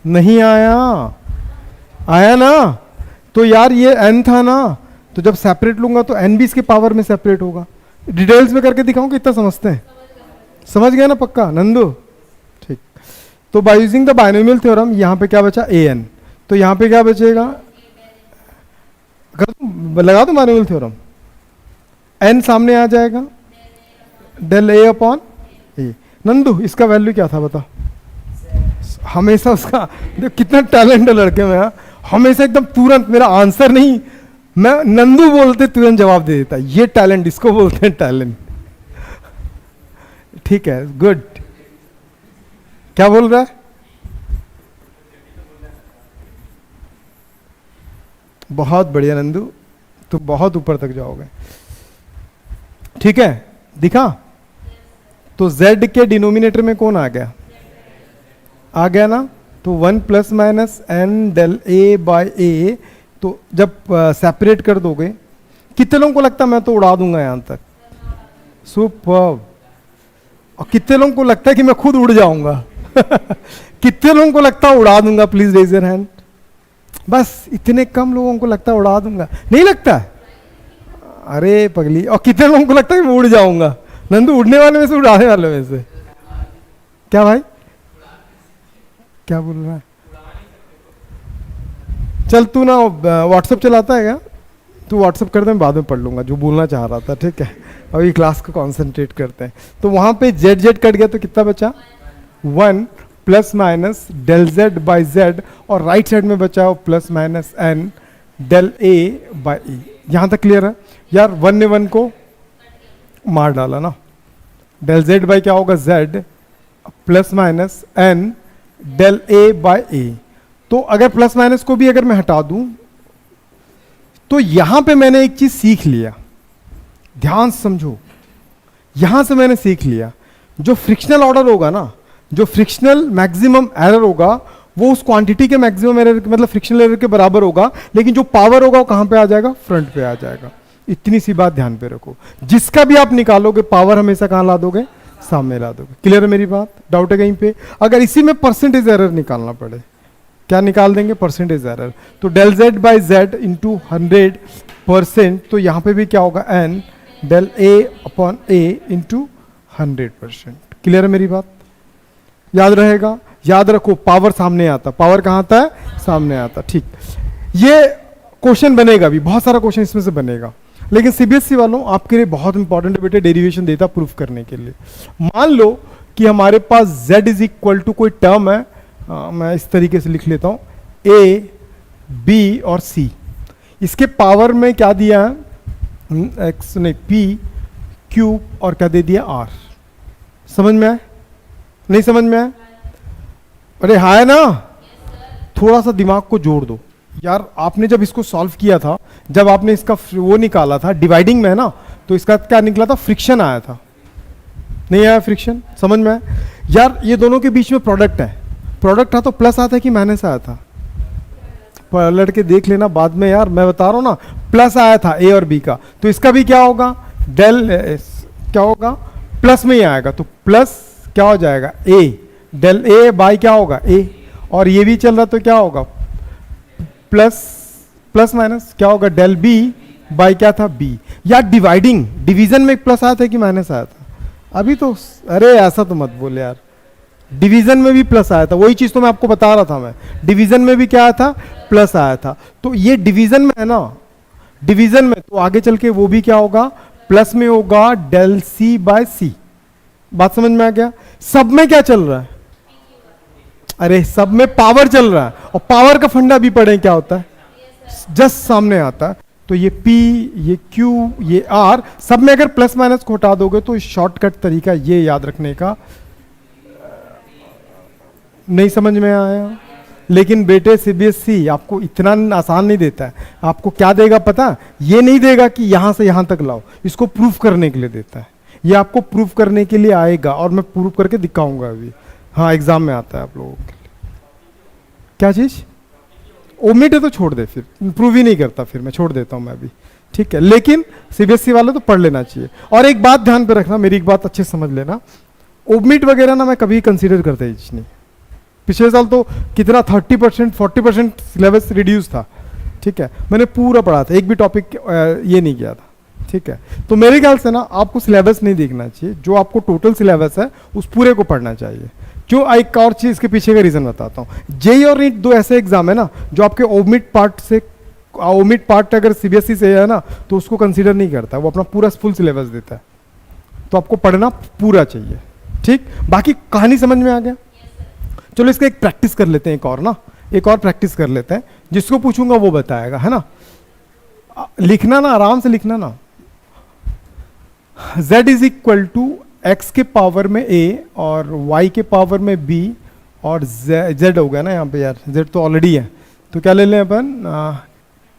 नहीं आया? आया ना? तो यार ये n था ना, तो जब सेपरेट लूंगा तो n भी इसके पावर में सेपरेट होगा। डिटेल्स में करके दिखाऊं कितना समझते हैं? समझ गया ना पक्का नंदू? ठीक, तो by using the binomial theorem यहां पे क्या बचा? an। तो यहां पे क्या बचेगा? लगा दो बाइनोमियल थ्योरम, n सामने आ जाएगा, डेल a अपॉन ए। नंदू इसका वैल्यू क्या था बता? हमेशा उसका, देखो कितना टैलेंट है लड़के में, हाँ? हमेशा एकदम तुरंत, मेरा आंसर नहीं, मैं नंदू बोलते तुरंत जवाब दे देता। ये टैलेंट, इसको बोलते हैं टैलेंट। ठीक है, गुड। क्या बोल रहा है? बहुत बढ़िया नंदू, तो बहुत ऊपर तक जाओगे। ठीक है, दिखा? तो z के डिनोमिनेटर में कौन आ गया? आ गया ना? तो one plus minus n del a by a. तो जब सेपरेट कर दोगे, कितने लोगों को लगता है मैं तो उड़ा दूंगा यहां तक? सुपर्ब। और कितने लोगों को लगता है कि मैं खुद उड़ जाऊंगा? कितने लोगों को लगता है उड़ा दूंगा? Please raise your hand. बस इतने कम लोगों को लगता है उड़ा दूंगा, नहीं लगता? अरे पगली। और कितने लोगों को लगता है कि मैं उड़ जाऊंगा? नंदू उड़ने वाले में से, उड़ाने वाले में से? क्या भाई, क्या बोल रहा है? चल तू ना व्हाट्सएप चलाता है क्या? तू व्हाट्सएप कर दे, मैं बाद में पढ़ लूंगा जो बोलना चाह रहा था। ठीक है, अभी क्लास को कॉन्सेंट्रेट करते हैं। तो वहां पे जेड जेड कट गया तो कितना बचा? One plus minus del Z by Z, और राइट साइड में बचा plus minus n del a by e. यहां तक क्लियर है यार? वन ने वन को मार डाला ना। डेल जेड बाई क्या होगा? Z plus minus n del a by a. तो अगर प्लस माइनस को भी अगर मैं हटा दूं तो यहां पे मैंने एक चीज सीख लिया, ध्यान से समझो। यहां से मैंने सीख लिया, जो फ्रिक्शनल ऑर्डर होगा ना, जो फ्रिक्शनल मैक्सिमम एरर होगा वो उस क्वांटिटी के मैक्सिमम एरर मतलब फ्रिक्शनल एरर के बराबर होगा, लेकिन जो पावर होगा वो कहां पे आ जाएगा? फ्रंट पे आ जाएगा। इतनी सी बात ध्यान पे रखो। जिसका भी आप निकालोगे पावर हमेशा कहां ला दोगे? सामने ला दोगे। क्लियर है मेरी बात? डाउट है कहीं पे? अगर इसी में परसेंटेज एरर निकालना पड़े, क्या निकाल देंगे? Percentage error. तो del Z by z into 100%, तो यहां पे भी क्या होगा? N del a upon a into 100%। Clear है मेरी बात? याद रहेगा? याद रखो, पावर सामने आता। पावर कहां आता है? सामने आता। ठीक, ये क्वेश्चन बनेगा भी, बहुत सारा क्वेश्चन इसमें से बनेगा, लेकिन सीबीएसई वालों आपके लिए बहुत इंपॉर्टेंट है बेटे, डेरिवेशन देता प्रूफ करने के लिए। मान लो कि हमारे पास z इज इक्वल टू कोई टर्म है, मैं इस तरीके से लिख लेता हूं, a b और c। इसके पावर में क्या दिया है, एक्स नहीं पी क्यूब और क्या दे दिया आर। समझ में आए नहीं समझ में आए? अरे हाँ है ना, थोड़ा सा दिमाग को जोड़ दो यार। आपने जब इसको सॉल्व किया था, जब आपने इसका वो निकाला था डिवाइडिंग में है ना, तो इसका क्या निकला था, फ्रिक्शन आया था। नहीं आया फ्रिक्शन? समझ में आया यार? ये दोनों के बीच में प्रोडक्ट है, प्रोडक्ट था तो प्लस आता है कि माइनस आया था? पलट के देख लेना बाद में यार, मैं बता रहा हूं ना, प्लस आया था ए और बी का, तो इसका भी क्या होगा, डेल क्या होगा, प्लस में ही आएगा, तो प्लस क्या हो जाएगा ए, डेल ए बाई क्या होगा ए, और ये भी चल रहा तो क्या होगा प्लस प्लस माइनस क्या होगा, डेल बी बाई क्या था बी। या डिवाइडिंग डिवीजन में प्लस आया था कि माइनस आया था? अभी तो अरे ऐसा तो मत बोले यार, डिवीजन में भी प्लस आया था, वही चीज तो मैं आपको बता रहा था। मैं डिवीजन में भी क्या आया था, प्लस आया था। तो ये डिवीजन में है ना, डिवीजन में तो आगे चल के वो भी क्या होगा, प्लस में होगा डेल सी बाय सी। बात समझ में आ गया? सब में क्या चल रहा है, अरे सब में पावर चल रहा है, और पावर का फंडा भी पढ़े क्या होता है, जस्ट सामने आता है। तो ये P, ये Q, ये R, सब में अगर प्लस माइनस को हटा दोगे तो शॉर्टकट तरीका ये याद रखने का। नहीं समझ में आया? लेकिन बेटे सीबीएसई आपको इतना आसान नहीं देता है। आपको क्या देगा पता, ये नहीं देगा कि यहां से यहां तक लाओ, इसको प्रूफ करने के लिए देता है। ये आपको प्रूफ करने के लिए आएगा, और मैं प्रूफ करके दिखाऊंगा अभी। हाँ एग्जाम में आता है आप लोगों के लिए। क्या चीज ओमिट है तो छोड़ दे, फिर प्रूव ही नहीं करता, फिर मैं छोड़ देता हूं मैं अभी, ठीक है। लेकिन सीबीएसई वाले तो पढ़ लेना चाहिए। और एक बात ध्यान पे रखना, मेरी एक बात अच्छे से समझ लेना, ओमिट वगैरह ना मैं कभी कंसीडर करता ही नहीं। पिछले साल तो कितना 30% 40% सिलेबस रिड्यूस था, ठीक है। मैंने पूरा पढ़ा था, एक भी टॉपिक ये नहीं किया था, ठीक है। तो मेरे ख्याल से ना आपको सिलेबस नहीं देखना चाहिए, जो आपको टोटल सिलेबस है उस पूरे को पढ़ना चाहिए। जो एक और चीज के पीछे का रीजन बताता हूँ, जेई और नीट दो ऐसे एग्जाम है ना जो आपके ओमिट पार्ट से, ओमिट पार्ट अगर सीबीएसई से है ना तो उसको कंसीडर नहीं करता, वो अपना पूरा फुल सिलेबस देता है। तो आपको पढ़ना पूरा चाहिए, ठीक। बाकी कहानी समझ में आ गया? चलो इसका एक प्रैक्टिस कर लेते हैं, एक और ना, एक और प्रैक्टिस कर लेते हैं। जिसको पूछूंगा वो बताएगा, है ना। लिखना ना, आराम से लिखना ना। z is equal to X के पावर में a और y के पावर में b और z हो गया ना यहाँ पे यार, z तो ऑलरेडी है, तो क्या ले लें अपन,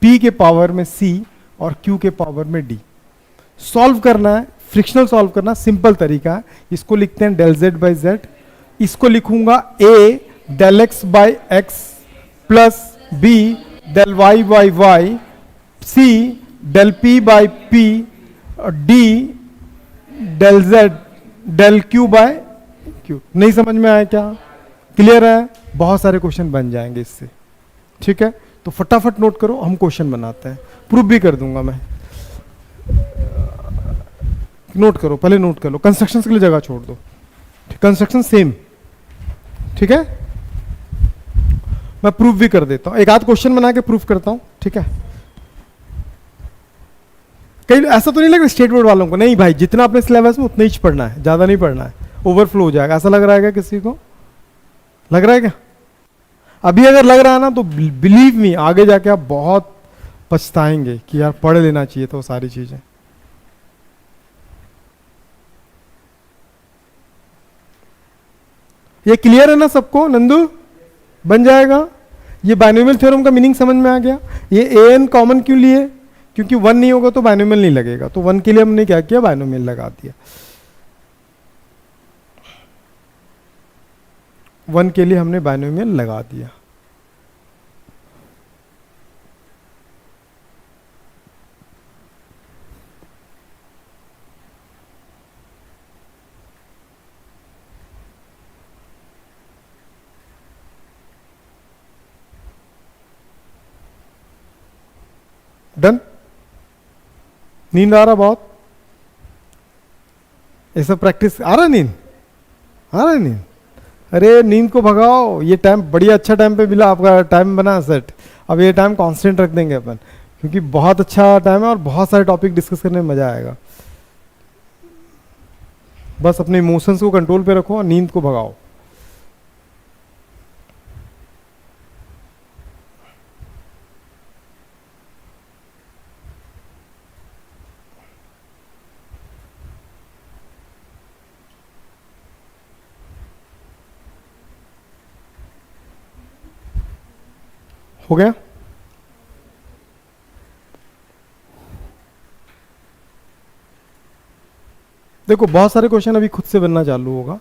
p के पावर में c और q के पावर में d। सॉल्व करना है, फ्रिक्शनल सॉल्व करना, सिंपल तरीका है। इसको लिखते हैं डेल z बाई z, इसको लिखूंगा a del x by x प्लस b del y by y, c del p by p, d del z del q by q। नहीं समझ में आया क्या? क्लियर है? बहुत सारे क्वेश्चन बन जाएंगे इससे, ठीक है। तो फटाफट नोट करो, हम क्वेश्चन बनाते हैं, प्रूफ भी कर दूंगा मैं। नोट करो, पहले नोट कर लो, कंस्ट्रक्शन के लिए जगह छोड़ दो, कंस्ट्रक्शन सेम, ठीक है। मैं प्रूफ भी कर देता हूं, एक आध क्वेश्चन बना के प्रूफ करता हूं, ठीक है। कई ऐसा तो नहीं लग रहा स्टेट बोर्ड वालों को, नहीं भाई जितना अपने सिलेबस में उतना ही पढ़ना है, ज्यादा नहीं पढ़ना है, ओवरफ्लो हो जाएगा, ऐसा लग रहा है क्या किसी को? लग रहा है क्या? अभी अगर लग रहा है ना तो बिलीव मी आगे जाके आप बहुत पछताएंगे कि यार पढ़ लेना चाहिए था वो सारी चीजें। ये क्लियर है ना सबको? नंदू बन जाएगा। ये बाइनोमियल थ्योरम का मीनिंग समझ में आ गया। ये ए एन कॉमन क्यों लिए? क्योंकि वन नहीं होगा तो बाइनोमियल नहीं लगेगा, तो वन के लिए हमने क्या किया, बाइनोमियल लगा दिया। वन के लिए हमने बाइनोमियल लगा दिया। डन? नींद आ रहा बहुत? ऐसा प्रैक्टिस आ रहा, नींद आ रहा है? नींद, अरे नींद को भगाओ, ये टाइम बढ़िया अच्छा टाइम पे मिला, आपका टाइम बना सेट। अब ये टाइम कांस्टेंट रख देंगे अपन, क्योंकि बहुत अच्छा टाइम है और बहुत सारे टॉपिक डिस्कस करने में मजा आएगा। बस अपने इमोशंस को कंट्रोल पे रखो और नींद को भगाओ। हो गया? देखो बहुत सारे क्वेश्चन अभी खुद से बनना चालू होगा।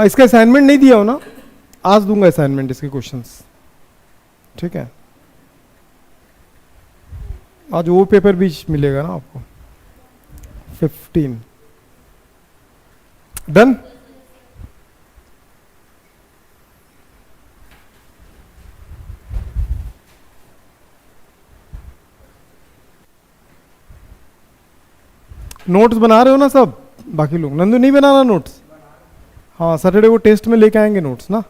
इसका असाइनमेंट नहीं दिया हो ना, आज दूंगा असाइनमेंट इसके क्वेश्चंस, ठीक है? आज वो पेपर भी मिलेगा ना आपको 15। डन? नोट्स बना रहे हो ना सब बाकी लोग? नंदू नहीं बनाना नोट्स? हाँ, सैटरडे को टेस्ट में लेके आएंगे नोट्स ना।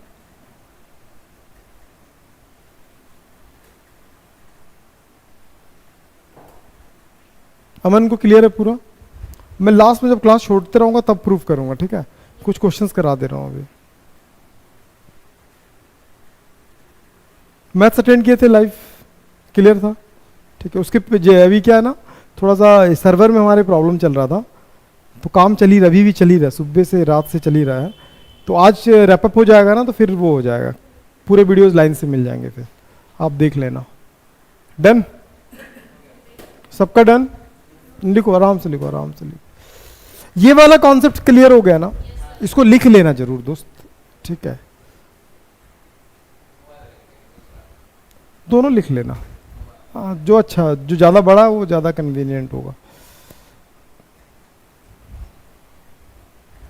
अमन को क्लियर है पूरा? मैं लास्ट में जब क्लास छोड़ते रहूंगा तब प्रूफ करूंगा, ठीक है? कुछ क्वेश्चंस करा दे रहा हूं अभी। मैथ्स अटेंड किए थे लाइव, क्लियर था, ठीक है? उसके अभी क्या है ना, थोड़ा सा सर्वर में हमारे प्रॉब्लम चल रहा था, तो काम चल ही रहा, अभी भी चल ही रहा है, सुबह से रात से चल ही रहा है। तो आज रैपअप हो जाएगा ना, तो फिर वो हो जाएगा, पूरे वीडियोस लाइन से मिल जाएंगे, फिर आप देख लेना। डन? सबका डन? लिखो, आराम से लिखो, आराम से लिखो। ये वाला कॉन्सेप्ट क्लियर हो गया ना? इसको लिख लेना जरूर दोस्त, ठीक है? दोनों लिख लेना। हाँ, जो अच्छा, जो ज़्यादा बड़ा वो ज़्यादा कन्वीनियंट होगा।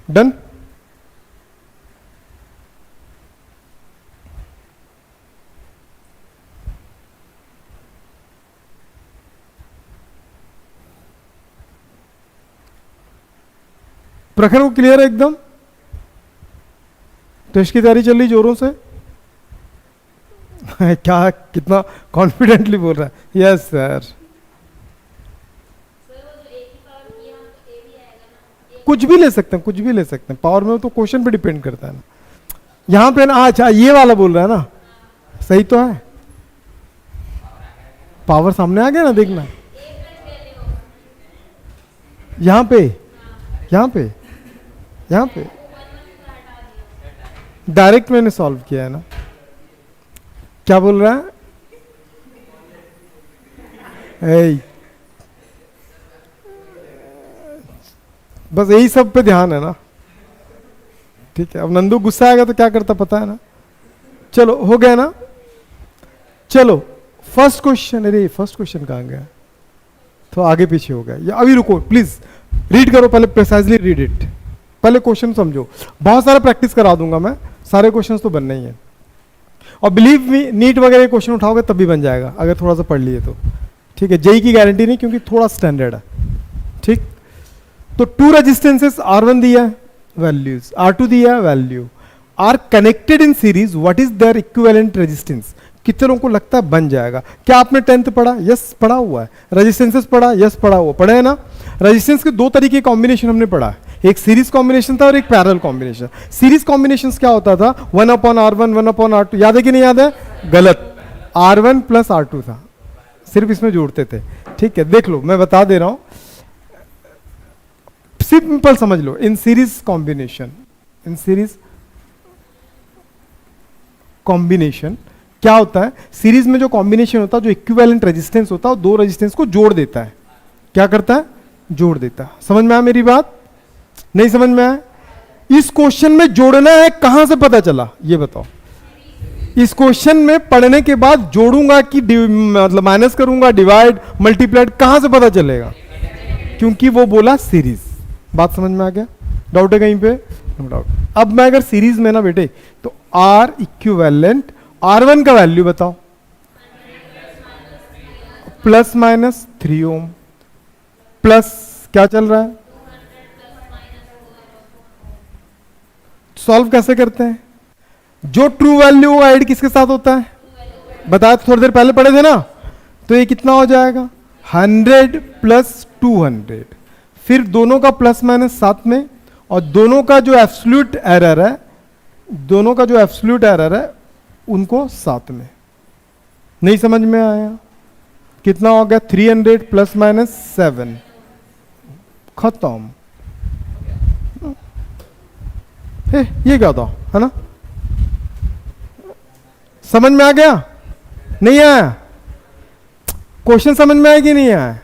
डन? प्रखर को क्लियर है एकदम? टेस्ट की तैयारी चल रही जोरों से? क्या, कितना कॉन्फिडेंटली बोल रहा है? Yes sir. कुछ भी ले सकते हैं, कुछ भी ले सकते हैं, पावर में तो क्वेश्चन पे डिपेंड करता है ना। यहां पे ना, अच्छा ये वाला बोल रहा है ना, सही तो है? पावर सामने आ गया ना, देखना यहां पे, यहां पे, यहां पे डायरेक्ट मैंने सॉल्व किया है ना। क्या बोल रहा है? बस यही सब पे ध्यान है ना, ठीक है? अब नंदू गुस्सा आएगा तो क्या करता पता है ना। चलो हो गया ना? चलो फर्स्ट क्वेश्चन, अरे फर्स्ट क्वेश्चन कहाँ गया? तो आगे पीछे हो गया, या अभी रुको प्लीज, रीड करो पहले, प्रिसाइजली रीड इट, पहले क्वेश्चन समझो। बहुत सारा प्रैक्टिस करा दूंगा मैं, सारे क्वेश्चंस तो बनने ही है। और बिलीव मी, नीट वगैरह क्वेश्चन उठाओगे तब भी बन जाएगा अगर थोड़ा सा पढ़ लिए तो, ठीक है? जेई की गारंटी नहीं, क्योंकि थोड़ा स्टैंडर्ड है, ठीक? तो टू रेजिस्टेंसेस R1 दिया है, वैल्यूज, R2 दिया है, value, are connected in series, what is their equivalent resistance? कितनों को लगता है बन जाएगा? क्या आपने 10th पढ़ा? यस पढ़ा हुआ है। रेजिस्टेंसेस पढ़ा? यस पढ़ा हुआ, पढ़े है ना? रेजिस्टेंस के दो तरीके कॉम्बिनेशन हमने पढ़ा है, एक सीरीज कॉम्बिनेशन था और एक पैरेलल कॉम्बिनेशन। सीरीज कॉम्बिनेशन क्या होता था? 1/R1 1/R2, याद है कि नहीं याद है? गलत, R1 प्लस R2 था, सिर्फ इसमें जोड़ते थे, ठीक है? देख लो, मैं बता दे रहा हूं, सिंपल समझ लो। In series combination, in series combination क्या होता है? सीरीज में जो कॉम्बिनेशन होता है, जो इक्विवेलेंट रेजिस्टेंस होता है, दो रेजिस्टेंस को जोड़ देता है। क्या करता है? जोड़ देता है। समझ में आया मेरी बात? नहीं समझ में आया? इस क्वेश्चन में जोड़ना है, कहां से पता चला ये बताओ? इस क्वेश्चन में पढ़ने के बाद जोड़ूंगा कि मतलब माइनस करूंगा, डिवाइड, मल्टीप्लाइड, कहां से पता चलेगा? क्योंकि वो बोला सीरीज। बात समझ में आ गया? डाउट है कहीं पे? No doubt. अब मैं अगर सीरीज में ना बेटे, तो आर इक्विवेलेंट, R1 का वैल्यू बताओ, प्लस माइनस 3 ओम, प्लस क्या चल रहा है? सॉल्व कैसे करते हैं? जो ट्रू वैल्यू ऐड किसके साथ होता है? बताया तो थोड़ी देर पहले पढ़े थे ना। तो ये कितना हो जाएगा? 100 प्लस 200, फिर दोनों का प्लस माइनस साथ में, और दोनों का जो एब्सोल्यूट एरर है, दोनों का जो एब्सोल्यूट एरर है उनको साथ में। नहीं समझ में आया? कितना हो गया? 300 प्लस माइनस 7, खत्म। ये क्या था, है ना? समझ में आ गया? नहीं आया? क्वेश्चन समझ में आया कि नहीं आया?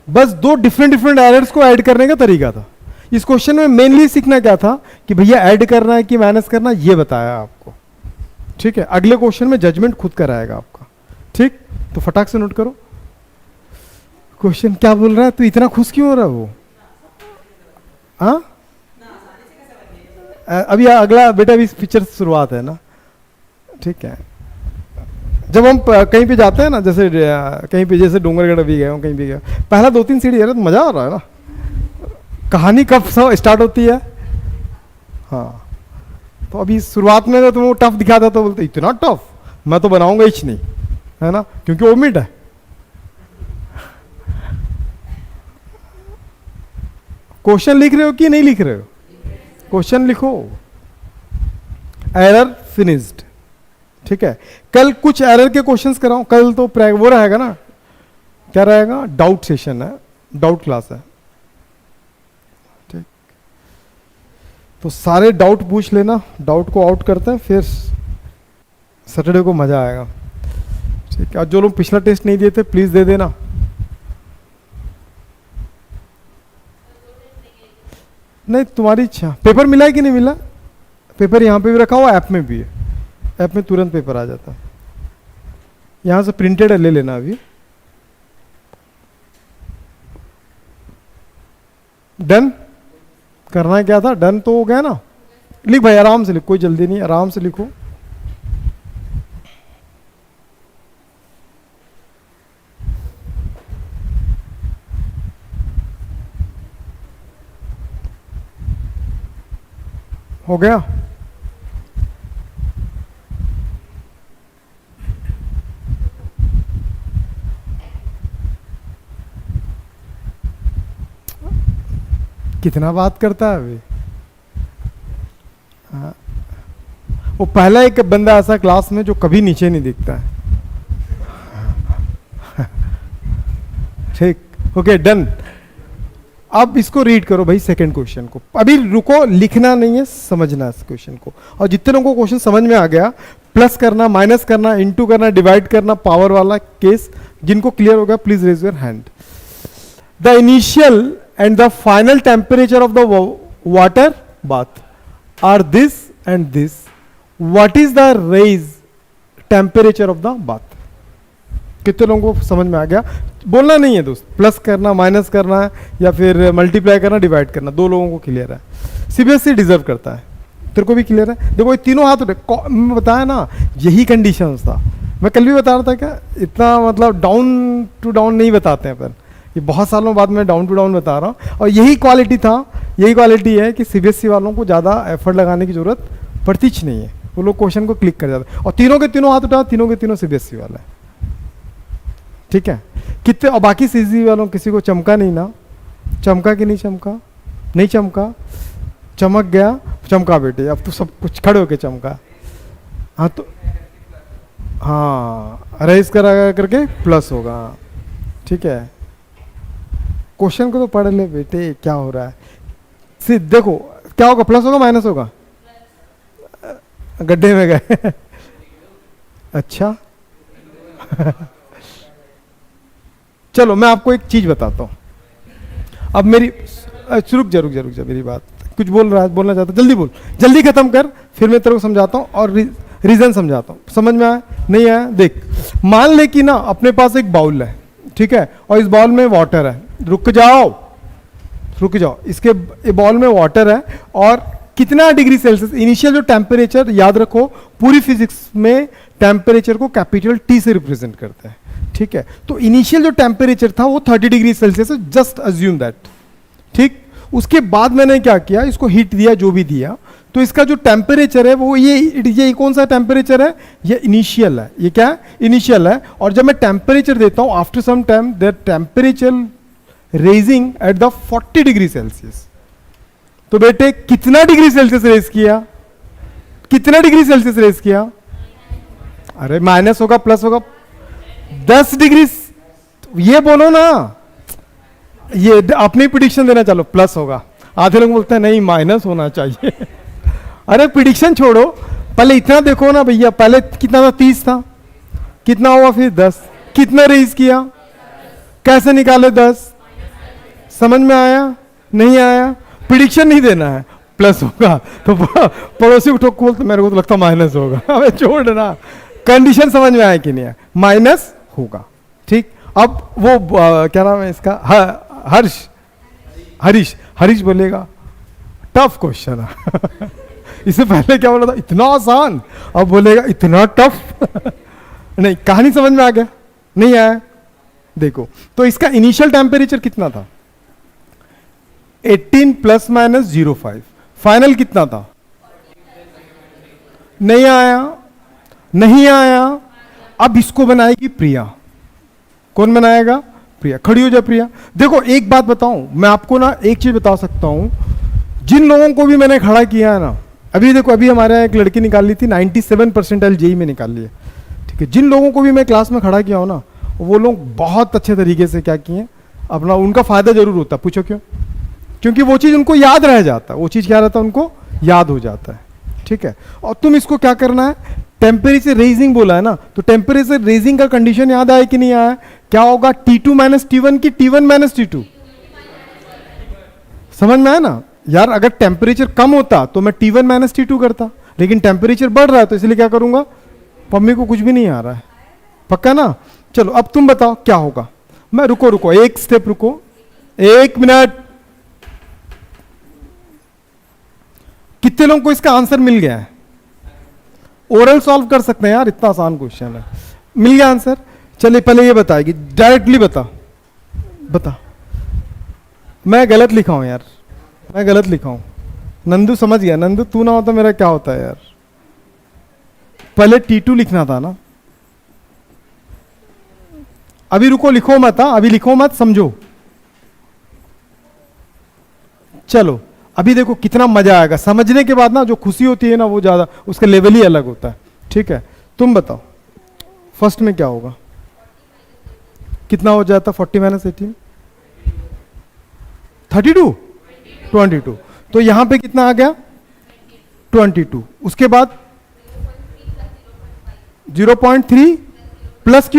बस दो डिफरेंट डिफरेंट एरर्स को ऐड करने का तरीका था। इस क्वेश्चन में मेनली सीखना क्या था कि भैया ऐड करना है कि माइनस करना, ये बताया आपको। ठीक है, अगले क्वेश्चन में जजमेंट खुद कराएगा आपका। ठीक, तो फटाक से नोट करो। क्वेश्चन क्या बोल रहा है? तू इतना खुश क्यों हो रहा है? वो हाँ, अभी अगला बेटा, अभी पिक्चर से शुरुआत है ना। ठीक है, जब हम कहीं पे जाते हैं ना, जैसे कहीं पे, जैसे डोंगरगढ़ भी गए हो, कहीं भी गए, पहला 2-3 सीढ़ी है ना, तो मजा आ रहा है ना। कहानी कब स्टार्ट होती है? हाँ, तो अभी शुरुआत में तो वो टफ दिखाता तो बोलते इतना टफ, मैं तो बनाऊंगा ही नहीं, है ना, क्योंकि ओमिट है। क्वेश्चन लिख रहे हो कि नहीं लिख रहे हो? क्वेश्चन लिखो। Error finished. ठीक है, कल कुछ एरर के क्वेश्चंस कराऊं। कल तो वो रहेगा ना, क्या रहेगा? डाउट सेशन है, डाउट क्लास है। ठीक, तो सारे डाउट पूछ लेना, डाउट को आउट करते हैं, फिर सैटरडे को मजा आएगा। ठीक है, और जो लोग पिछला टेस्ट नहीं दिए थे प्लीज दे देना। नहीं, तुम्हारी इच्छा। पेपर मिला है कि नहीं मिला? पेपर यहाँ पे भी रखा हुआ, ऐप में भी है। ऐप में तुरंत पेपर आ जाता है। यहां से प्रिंटेड है, ले लेना अभी। डन करना है, क्या था? डन तो हो गया ना। लिख भाई, आराम से लिख, कोई जल्दी नहीं, आराम से लिखो। हो गया? कितना बात करता है अभी। हाँ, वो पहला एक बंदा ऐसा क्लास में जो कभी नीचे नहीं दिखता है। ठीक, ओके, डन। अब इसको रीड करो भाई, सेकंड क्वेश्चन को। अभी रुको, लिखना नहीं है, समझना इस क्वेश्चन को। और जितने लोगों को क्वेश्चन समझ में आ गया, प्लस करना, माइनस करना, इनटू करना, डिवाइड करना, पावर वाला केस जिनको क्लियर होगा, please raise your hand. The initial and the final temperature of the water bath are this and this. What is the raise temperature of the bath? कितने लोगों को समझ में आ गया? बोलना नहीं है दोस्त, प्लस करना, माइनस करना है, या फिर मल्टीप्लाई करना, डिवाइड करना, दो लोगों को क्लियर है। सीबीएसई डिजर्व करता है, तेरे को भी क्लियर है। देखो ये तीनों हाथ उठे, मैं बताया ना, यही कंडीशन था। मैं कल भी बता रहा था, क्या इतना मतलब डाउन टू डाउन नहीं बताते हैं, पर ये बहुत सालों बाद मैं डाउन टू डाउन बता रहा हूँ। और यही क्वालिटी था, यही क्वालिटी है कि सीबीएसई वालों को ज़्यादा एफर्ट लगाने की जरूरत पड़ती ही नहीं है। वो लोग क्वेश्चन को क्लिक कर जाते हैं। और तीनों के तीनों हाथ उठा, तीनों के तीनों सीबीएसई वाला है। ठीक है, कितने, और बाकी सीबीएसई वालों किसी को चमका नहीं ना? चमका कि नहीं चमका? नहीं चमका, चमक गया, चमका बेटे, अब तो सब कुछ खड़े होके चमका। हाँ तो हाँ, रेज करा करके प्लस होगा। ठीक है, क्वेश्चन को तो पढ़ ले बेटे, क्या हो रहा है। सिर्फ देखो क्या होगा, प्लस होगा माइनस होगा? गड्ढे में गए। अच्छा। चलो मैं आपको एक चीज बताता हूं। अब मेरी रुक जा मेरी बात, कुछ बोल रहा है, बोलना चाहता, जल्दी बोल, जल्दी खत्म कर, फिर मैं तेरे को समझाता हूं और रीजन समझाता हूं। समझ में आया नहीं आया? देख, मान ले कि ना अपने पास एक बाउल है, ठीक है, और इस बाउल में वाटर है। रुक जाओ, इसके बॉल में वाटर है, और कितना डिग्री सेल्सियस इनिशियल जो टेम्परेचर, याद रखो पूरी फिजिक्स में टेम्परेचर को कैपिटल टी से रिप्रेजेंट करते हैं। ठीक है, तो इनिशियल जो टेम्परेचर था वो 30 degree Celsius, just assume that. ठीक, उसके बाद मैंने क्या किया, इसको हीट दिया, जो भी दिया, तो इसका जो टेम्परेचर है वो ये कौन सा टेम्परेचर है? ये इनिशियल है। ये क्या है? इनिशियल है। और जब मैं टेम्परेचर देता हूं, after some time the temperature raising at the 40 degree Celsius. तो बेटे कितना डिग्री सेल्सियस रेज किया? कितना डिग्री सेल्सियस रेज किया? अरे माइनस होगा प्लस होगा? 10 डिग्री। ये बोलो ना, ये अपनी प्रिडिक्शन देना, चलो प्लस होगा। आधे लोग बोलते हैं नहीं माइनस होना चाहिए। अरे प्रिडिक्शन छोड़ो, पहले इतना देखो ना भैया, पहले कितना था? 30 था, कितना हुआ फिर 10, कितना रेज किया, कैसे निकाले 10, समझ में आया नहीं आया, प्रिडिक्शन नहीं देना है, प्लस होगा तो पड़ोसी को ठोक बोलते मेरे को तो लगता माइनस होगा, अबे छोड़ ना, कंडीशन समझ में आया कि नहीं आया, माइनस होगा। ठीक, अब वो क्या नाम है इसका, हरीश बोलेगा टफ क्वेश्चन है इससे पहले क्या बोला था इतना आसान, अब बोलेगा इतना टफ नहीं, कहानी समझ में आ गया नहीं आया। देखो तो इसका इनिशियल टेम्परेचर कितना था 18 प्लस माइनस 05, फाइनल कितना था, नहीं आया, नहीं आया। अब इसको बनाएगी प्रिया, कौन बनाएगा, प्रिया, खड़ी हो जा प्रिया। देखो एक बात बताऊं मैं आपको ना, एक चीज बता सकता हूं, जिन लोगों को भी मैंने खड़ा किया है ना, अभी देखो अभी हमारे यहाँ एक लड़की निकाल ली थी 97 परसेंटाइल जेई में निकाल लिया, ठीक है। जिन लोगों को भी मैं क्लास में खड़ा किया हूं ना, वो लोग बहुत अच्छे तरीके से क्या किए अपना, उनका फायदा जरूर होता। पूछो क्यों, क्योंकि वो चीज उनको याद रह जाता है, वो चीज क्या रहता है उनको याद हो जाता है, ठीक है। और तुम इसको क्या करना है, टेम्परेचर रेजिंग बोला है ना, तो टेम्परेचर रेजिंग का कंडीशन याद आया कि नहीं आया, क्या होगा T2 माइनस T1 की T1 माइनस T2, समझ में आया ना यार। अगर टेम्परेचर कम होता तो मैं T1 माइनस T2 करता, लेकिन टेम्परेचर बढ़ रहा है तो इसलिए क्या करूंगा, मम्मी को कुछ भी नहीं आ रहा है, पक्का ना। चलो अब तुम बताओ क्या होगा, मैं रुको एक स्टेप रुको, 1 मिनट। कितने लोगों को इसका आंसर मिल गया है, ओरल सॉल्व कर सकते हैं यार, इतना आसान क्वेश्चन है, मिल गया आंसर। चलिए पहले ये बताएगी, डायरेक्टली बता। मैं गलत लिखा हूं यार, मैं गलत लिखा हूं, नंदू समझ गया, नंदू तू ना होता मेरा क्या होता है यार, पहले T2 लिखना था ना। अभी रुको, लिखो मत, अभी लिखो मत, समझो। चलो अभी देखो कितना मजा आएगा, समझने के बाद ना जो खुशी होती है ना वो ज्यादा, उसका लेवल ही अलग होता है, ठीक है। तुम बताओ फर्स्ट में क्या होगा, कितना हो जाता 40 माइनस 18, 32, 22, तो यहां पे कितना आ गया 22, उसके बाद 0.3 प्लस,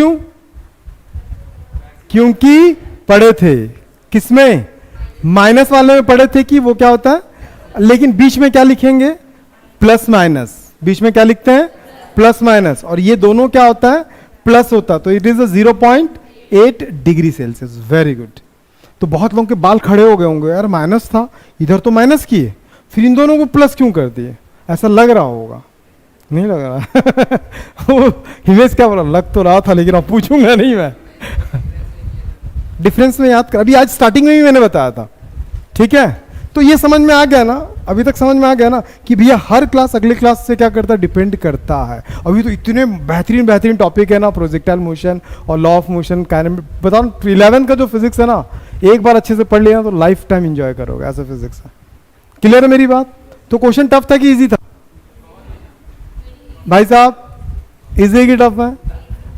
क्योंकि पढ़े थे किसमें, माइनस वाले में पढ़े थे कि वो क्या होता है, लेकिन बीच में क्या लिखेंगे, प्लस माइनस, बीच में क्या लिखते हैं प्लस माइनस, और ये दोनों क्या होता है प्लस होता है, तो it is 0.8 degree Celsius, very good. तो बहुत लोगों के बाल खड़े हो गए होंगे, यार माइनस था इधर तो माइनस किए, फिर इन दोनों को प्लस क्यों कर दिए, ऐसा लग रहा होगा, नहीं लग रहा हिमेश क्या बोला, लग तो रहा था लेकिन अब पूछूंगा नहीं मैं डिफरेंस में याद कर, अभी आज स्टार्टिंग में भी मैंने बताया था, ठीक है। तो ये समझ में आ गया ना, अभी तक समझ में आ गया ना कि भैया हर क्लास अगले क्लास से क्या करता है, डिपेंड करता है। अभी तो इतने बेहतरीन टॉपिक है ना, प्रोजेक्टाइल मोशन और लॉ ऑफ मोशन, बताओ 11 का जो फिजिक्स है ना, एक बार अच्छे से पढ़ लिया तो लाइफ टाइम एंजॉय करोगे, ऐसा फिजिक्स है। क्लियर है मेरी बात। तो क्वेश्चन टफ था कि इजी था भाई साहब, इजी की टफ है,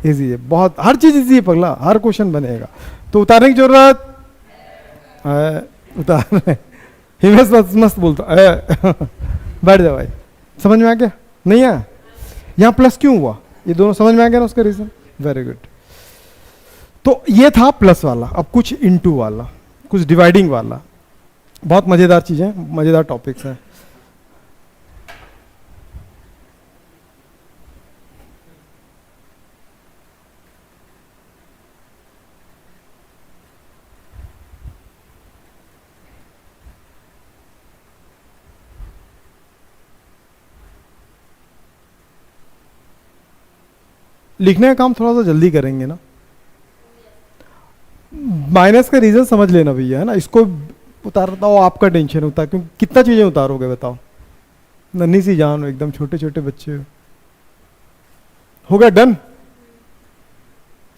इजी है बहुत, हर चीज इजी है पगला, हर क्वेश्चन बनेगा, तो उतारने की जरूरत उतार हिमेश मस्त बोलता बैठ जा भाई, समझ में आ गया नहीं आया, यहां प्लस क्यों हुआ, ये दोनों समझ में आ गया ना उसका रीजन, वेरी गुड। तो ये था प्लस वाला, अब कुछ इनटू वाला, कुछ डिवाइडिंग वाला, बहुत मजेदार चीजें, मजेदार टॉपिक्स हैं। लिखने का काम थोड़ा सा जल्दी करेंगे ना, माइनस का रीजन समझ लेना भैया, है ना। इसको उतारता हो आपका टेंशन होता है, क्योंकि कितना चीजें उतारोगे बताओ, नन्ही सी जान हो, एकदम छोटे छोटे बच्चे हो गया, डन।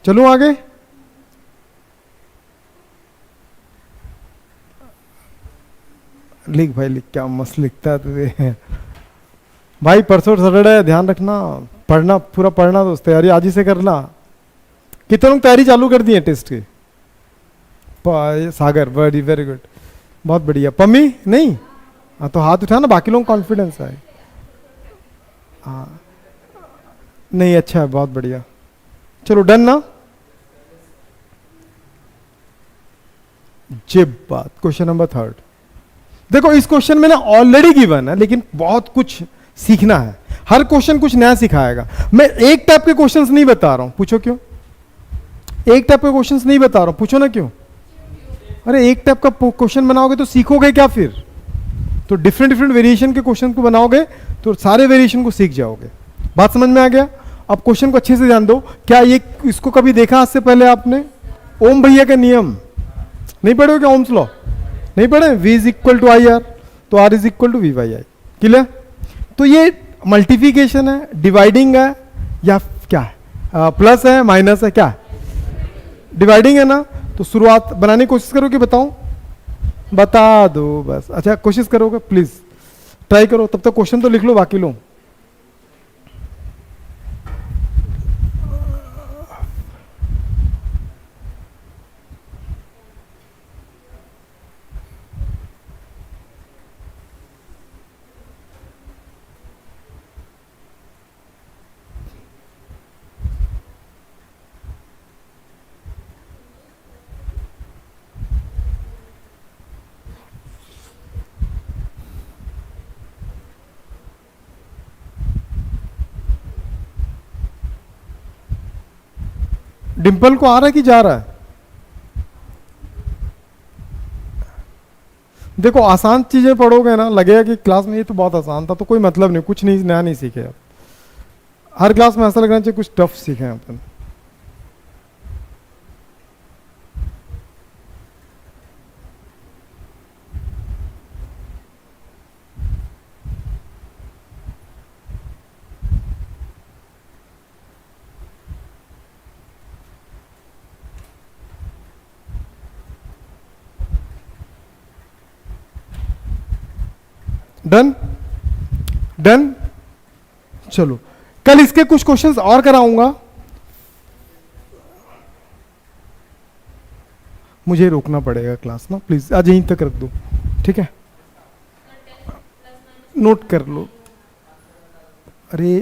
चलो आगे, लिख भाई लिख, क्या मस्त लिखता है तुझे भाई। परसों सैटरडे है, ध्यान रखना, पढ़ना पूरा पढ़ना, दोस्त तैयारी आज ही से करना। कितने लोग तैयारी चालू कर दी है टेस्ट की, सागर वेरी वेरी गुड, बहुत बढ़िया। पम्मी नहीं, हाँ तो हाथ उठाना, बाकी लोग कॉन्फिडेंस है, हाँ नहीं अच्छा है, बहुत बढ़िया। चलो डन ना। जे बात, क्वेश्चन नंबर 3। देखो इस क्वेश्चन में ना ऑलरेडी गिवन है, लेकिन बहुत कुछ सीखना है। हर क्वेश्चन कुछ नया सिखाएगा। मैं एक टाइप के क्वेश्चंस नहीं बता रहा हूं, पूछो क्यों? एक टाइप के क्वेश्चंस नहीं बता रहा हूं, पूछो ना क्यों? अरे एक टाइप का क्वेश्चन बनाओगे तो सीखोगे क्या फिर? तो डिफरेंट डिफरेंट वेरिएशन के क्वेश्चन को बनाओगे तो सारे वेरिएशन को सीख जाओगे। बात समझ में आ गया? अब क्वेश्चन को अच्छे से ध्यान दो। क्या ये इसको कभी देखा आज से पहले आपने? ओम भैया का नियम नहीं पढ़े हो क्या? ओम्स लॉ नहीं पढ़े? V is equal to I R, तो R is equal to V by I. Clear? तो ये मल्टीप्लिकेशन है, डिवाइडिंग है, या क्या है? प्लस है, माइनस है, क्या है? डिवाइडिंग है ना। तो शुरुआत बनाने की कोशिश करोगे? बताऊं? बता दो बस। अच्छा कोशिश करोगे? प्लीज ट्राई करो। तब तक क्वेश्चन तो लिख लो, बाकी लो। डिंपल को आ रहा है कि जा रहा है? देखो आसान चीजें पढ़ोगे ना, लगेगा कि क्लास में ये तो बहुत आसान था, तो कोई मतलब नहीं, कुछ नहीं नया नहीं सीखे। हर क्लास में ऐसा लगना चाहिए कुछ टफ सीखे हैं अपन। Done done. चलो कल इसके कुछ क्वेश्चंस और कराऊंगा। मुझे रोकना पड़ेगा क्लास ना, प्लीज आज यहीं तक रख दो, ठीक है? नोट कर लो। अरे